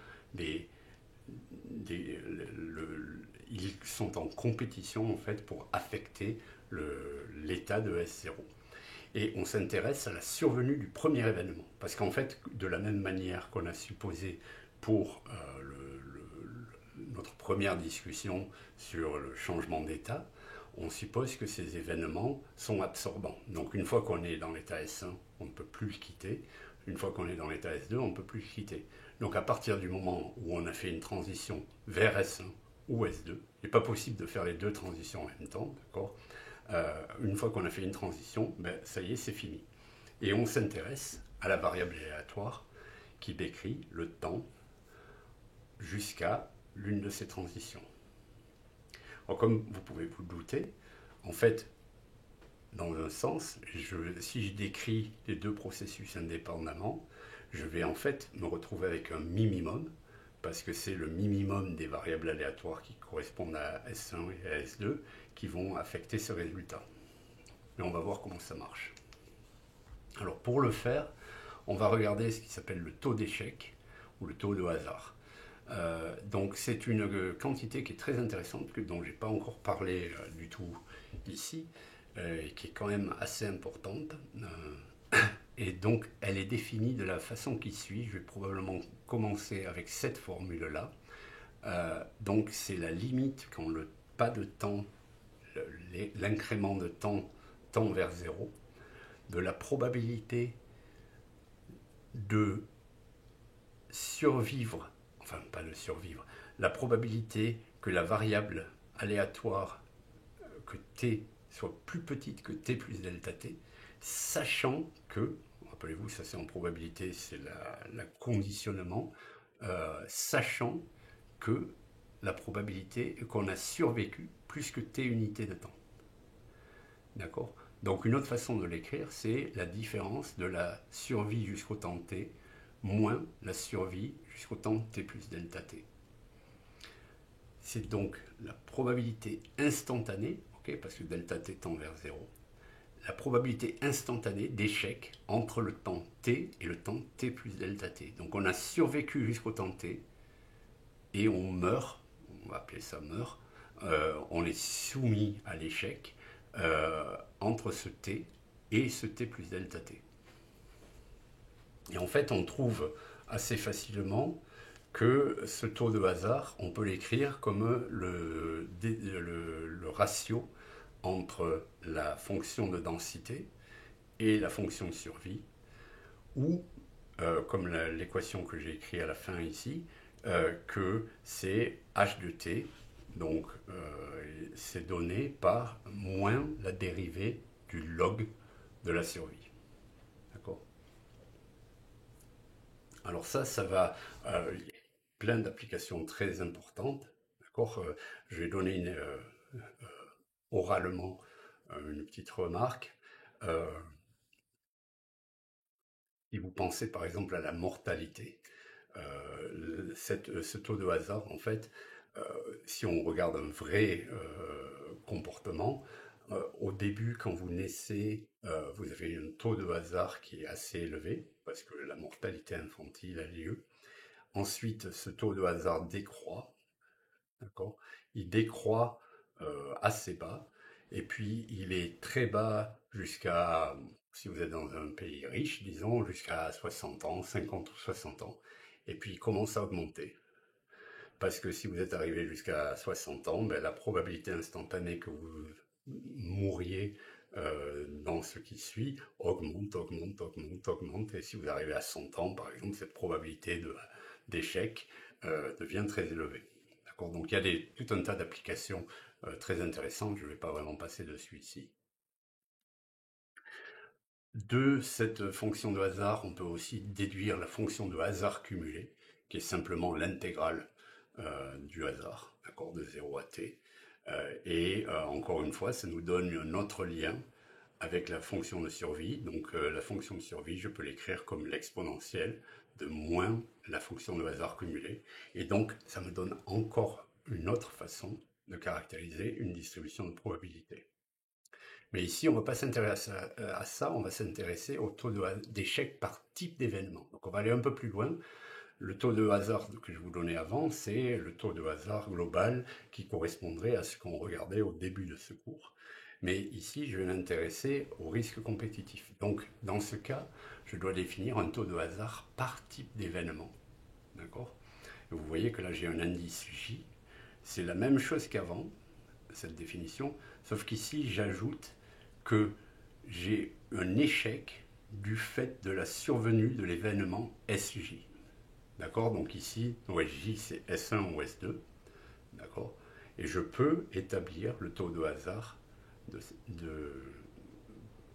ils sont en compétition en fait pour affecter l'état de S0. Et on s'intéresse à la survenue du premier événement. Parce qu'en fait, de la même manière qu'on a supposé pour notre première discussion sur le changement d'état, on suppose que ces événements sont absorbants. Donc une fois qu'on est dans l'état S1, on ne peut plus le quitter. Une fois qu'on est dans l'état S2, on ne peut plus le quitter. Donc à partir du moment où on a fait une transition vers S1 ou S2, il n'est pas possible de faire les deux transitions en même temps, d'accord. Une fois qu'on a fait une transition, ben, ça y est, c'est fini. Et on s'intéresse à la variable aléatoire qui décrit le temps jusqu'à l'une de ces transitions. Alors, comme vous pouvez vous douter, en fait, dans un sens, si je décris les deux processus indépendamment, je vais en fait me retrouver avec un minimum, parce que c'est le minimum des variables aléatoires qui correspondent à S1 et à S2 qui vont affecter ce résultat. Mais on va voir comment ça marche. Alors pour le faire, on va regarder ce qui s'appelle le taux d'échec ou le taux de hasard. Donc c'est une quantité qui est très intéressante, dont je n'ai pas encore parlé du tout ici, et qui est quand même assez importante. Et donc elle est définie de la façon qui suit. Je vais probablement commencer avec cette formule-là. Donc c'est la limite quand le pas de temps, l'incrément de temps tend vers 0, de la probabilité de survivre, enfin pas de survivre, la probabilité que la variable aléatoire, que t soit plus petite que t plus delta t, sachant que, rappelez-vous, ça c'est en probabilité, c'est la conditionnement, sachant que la probabilité qu'on a survécu plus que t unités de temps. D'accord. Donc une autre façon de l'écrire, c'est la différence de la survie jusqu'au temps t moins la survie jusqu'au temps t plus delta t. C'est donc la probabilité instantanée, okay, parce que delta t tend vers 0, la probabilité instantanée d'échec entre le temps t et le temps t plus delta t. Donc on a survécu jusqu'au temps t et on meurt, on va appeler ça meurt, on est soumis à l'échec entre ce t et ce t plus delta t. Et en fait, on trouve assez facilement que ce taux de hasard, on peut l'écrire comme le ratio entre la fonction de densité et la fonction de survie, ou, comme l'équation que j'ai écrite à la fin ici, que c'est h de t, donc c'est donné par moins la dérivée du log de la survie. D'accord. Alors ça va, plein d'applications très importantes. D'accord. Je vais donner oralement une petite remarque. Si vous pensez par exemple à la mortalité, ce taux de hasard, en fait, si on regarde un vrai comportement, au début, quand vous naissez, vous avez un taux de hasard qui est assez élevé, parce que la mortalité infantile a lieu. Ensuite, ce taux de hasard décroît, d'accord. Il décroît assez bas, et puis il est très bas jusqu'à, si vous êtes dans un pays riche, disons, jusqu'à 60 ans, 50 ou 60 ans, et puis il commence à augmenter. Parce que si vous êtes arrivé jusqu'à 60 ans, ben, la probabilité instantanée que vous mourriez dans ce qui suit augmente, augmente, augmente, augmente. Et si vous arrivez à 100 ans, par exemple, cette probabilité d'échec devient très élevée. D'accord. Donc il y a tout un tas d'applications très intéressantes, je ne vais pas vraiment passer dessus ici. De cette fonction de hasard, on peut aussi déduire la fonction de hasard cumulé, qui est simplement l'intégrale du hasard, d'accord, de 0 à t. Encore une fois, ça nous donne un autre lien avec la fonction de survie. Donc la fonction de survie, je peux l'écrire comme l'exponentielle de moins la fonction de hasard cumulé. Et donc, ça me donne encore une autre façon de caractériser une distribution de probabilité. Mais ici, on ne va pas s'intéresser à ça, on va s'intéresser au taux d'échec par type d'événement. Donc on va aller un peu plus loin. Le taux de hasard que je vous donnais avant, c'est le taux de hasard global qui correspondrait à ce qu'on regardait au début de ce cours. Mais ici, je vais m'intéresser au risque compétitif. Donc, dans ce cas, je dois définir un taux de hasard par type d'événement. D'accord? Vous voyez que là, j'ai un indice J. C'est la même chose qu'avant, cette définition, sauf qu'ici, j'ajoute que j'ai un échec du fait de la survenue de l'événement SJ. D'accord? Donc ici, ouais, J c'est S1 ou S2. D'accord? Et je peux établir le taux de hasard de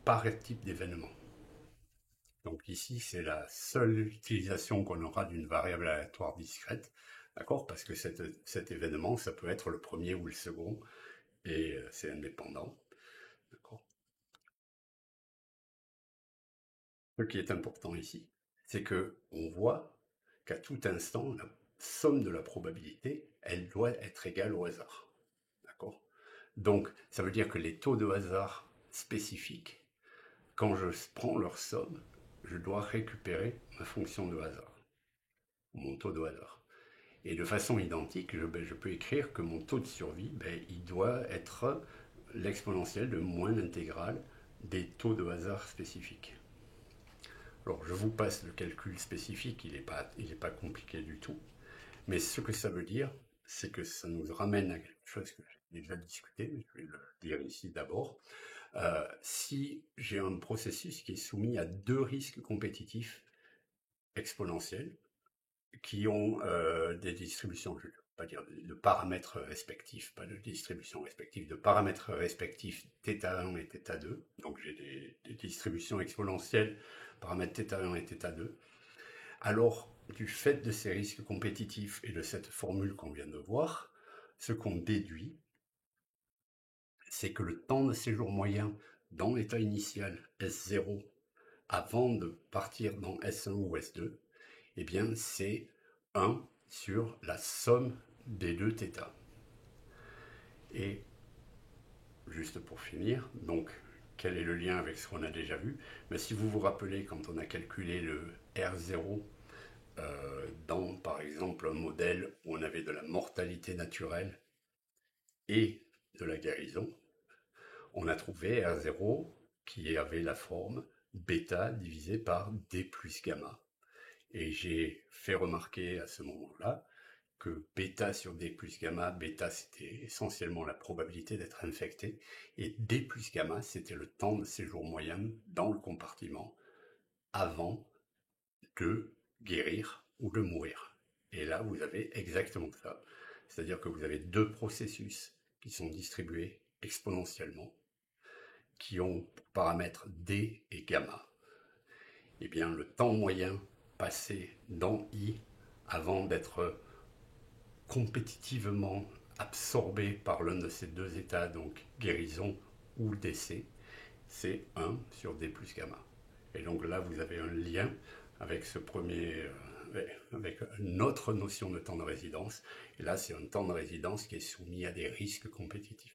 par type d'événement. Donc ici, c'est la seule utilisation qu'on aura d'une variable aléatoire discrète. D'accord? Parce que cet événement, ça peut être le premier ou le second, et c'est indépendant. D'accord? Ce qui est important ici, c'est que on voit qu'à tout instant, la somme de la probabilité, elle doit être égale au hasard. D'accord? Donc, ça veut dire que les taux de hasard spécifiques, quand je prends leur somme, je dois récupérer ma fonction de hasard, mon taux de hasard. Et de façon identique, je peux écrire que mon taux de survie, il doit être l'exponentielle de moins l'intégrale des taux de hasard spécifiques. Alors, je vous passe le calcul spécifique, il est pas compliqué du tout. Mais ce que ça veut dire, c'est que ça nous ramène à quelque chose que j'ai déjà discuté, mais je vais le dire ici d'abord. Si j'ai un processus qui est soumis à deux risques compétitifs exponentiels, qui ont des distributions, je ne veux pas dire de paramètres respectifs, pas de distributions respectives, de paramètres respectifs θ1 et θ2. Donc j'ai des distributions exponentielles, paramètres θ1 et θ2. Alors, du fait de ces risques compétitifs et de cette formule qu'on vient de voir, ce qu'on déduit, c'est que le temps de séjour moyen dans l'état initial S0 avant de partir dans S1 ou S2, eh bien c'est 1 sur la somme des deux θ. Et juste pour finir, donc quel est le lien avec ce qu'on a déjà vu? Si vous vous rappelez, quand on a calculé le R0 dans par exemple un modèle où on avait de la mortalité naturelle et de la guérison, on a trouvé R0 qui avait la forme bêta divisé par D plus gamma. Et j'ai fait remarquer à ce moment-là que bêta sur D plus gamma, bêta c'était essentiellement la probabilité d'être infecté, et D plus gamma c'était le temps de séjour moyen dans le compartiment avant de guérir ou de mourir. Et là, vous avez exactement ça. C'est-à-dire que vous avez deux processus qui sont distribués exponentiellement, qui ont pour paramètres D et gamma. Eh bien, le temps moyen passé dans I avant d'être compétitivement absorbé par l'un de ces deux états, donc guérison ou décès, c'est 1 sur D plus gamma. Et donc là, vous avez un lien avec ce premier, avec notre notion de temps de résidence. Et là, c'est un temps de résidence qui est soumis à des risques compétitifs.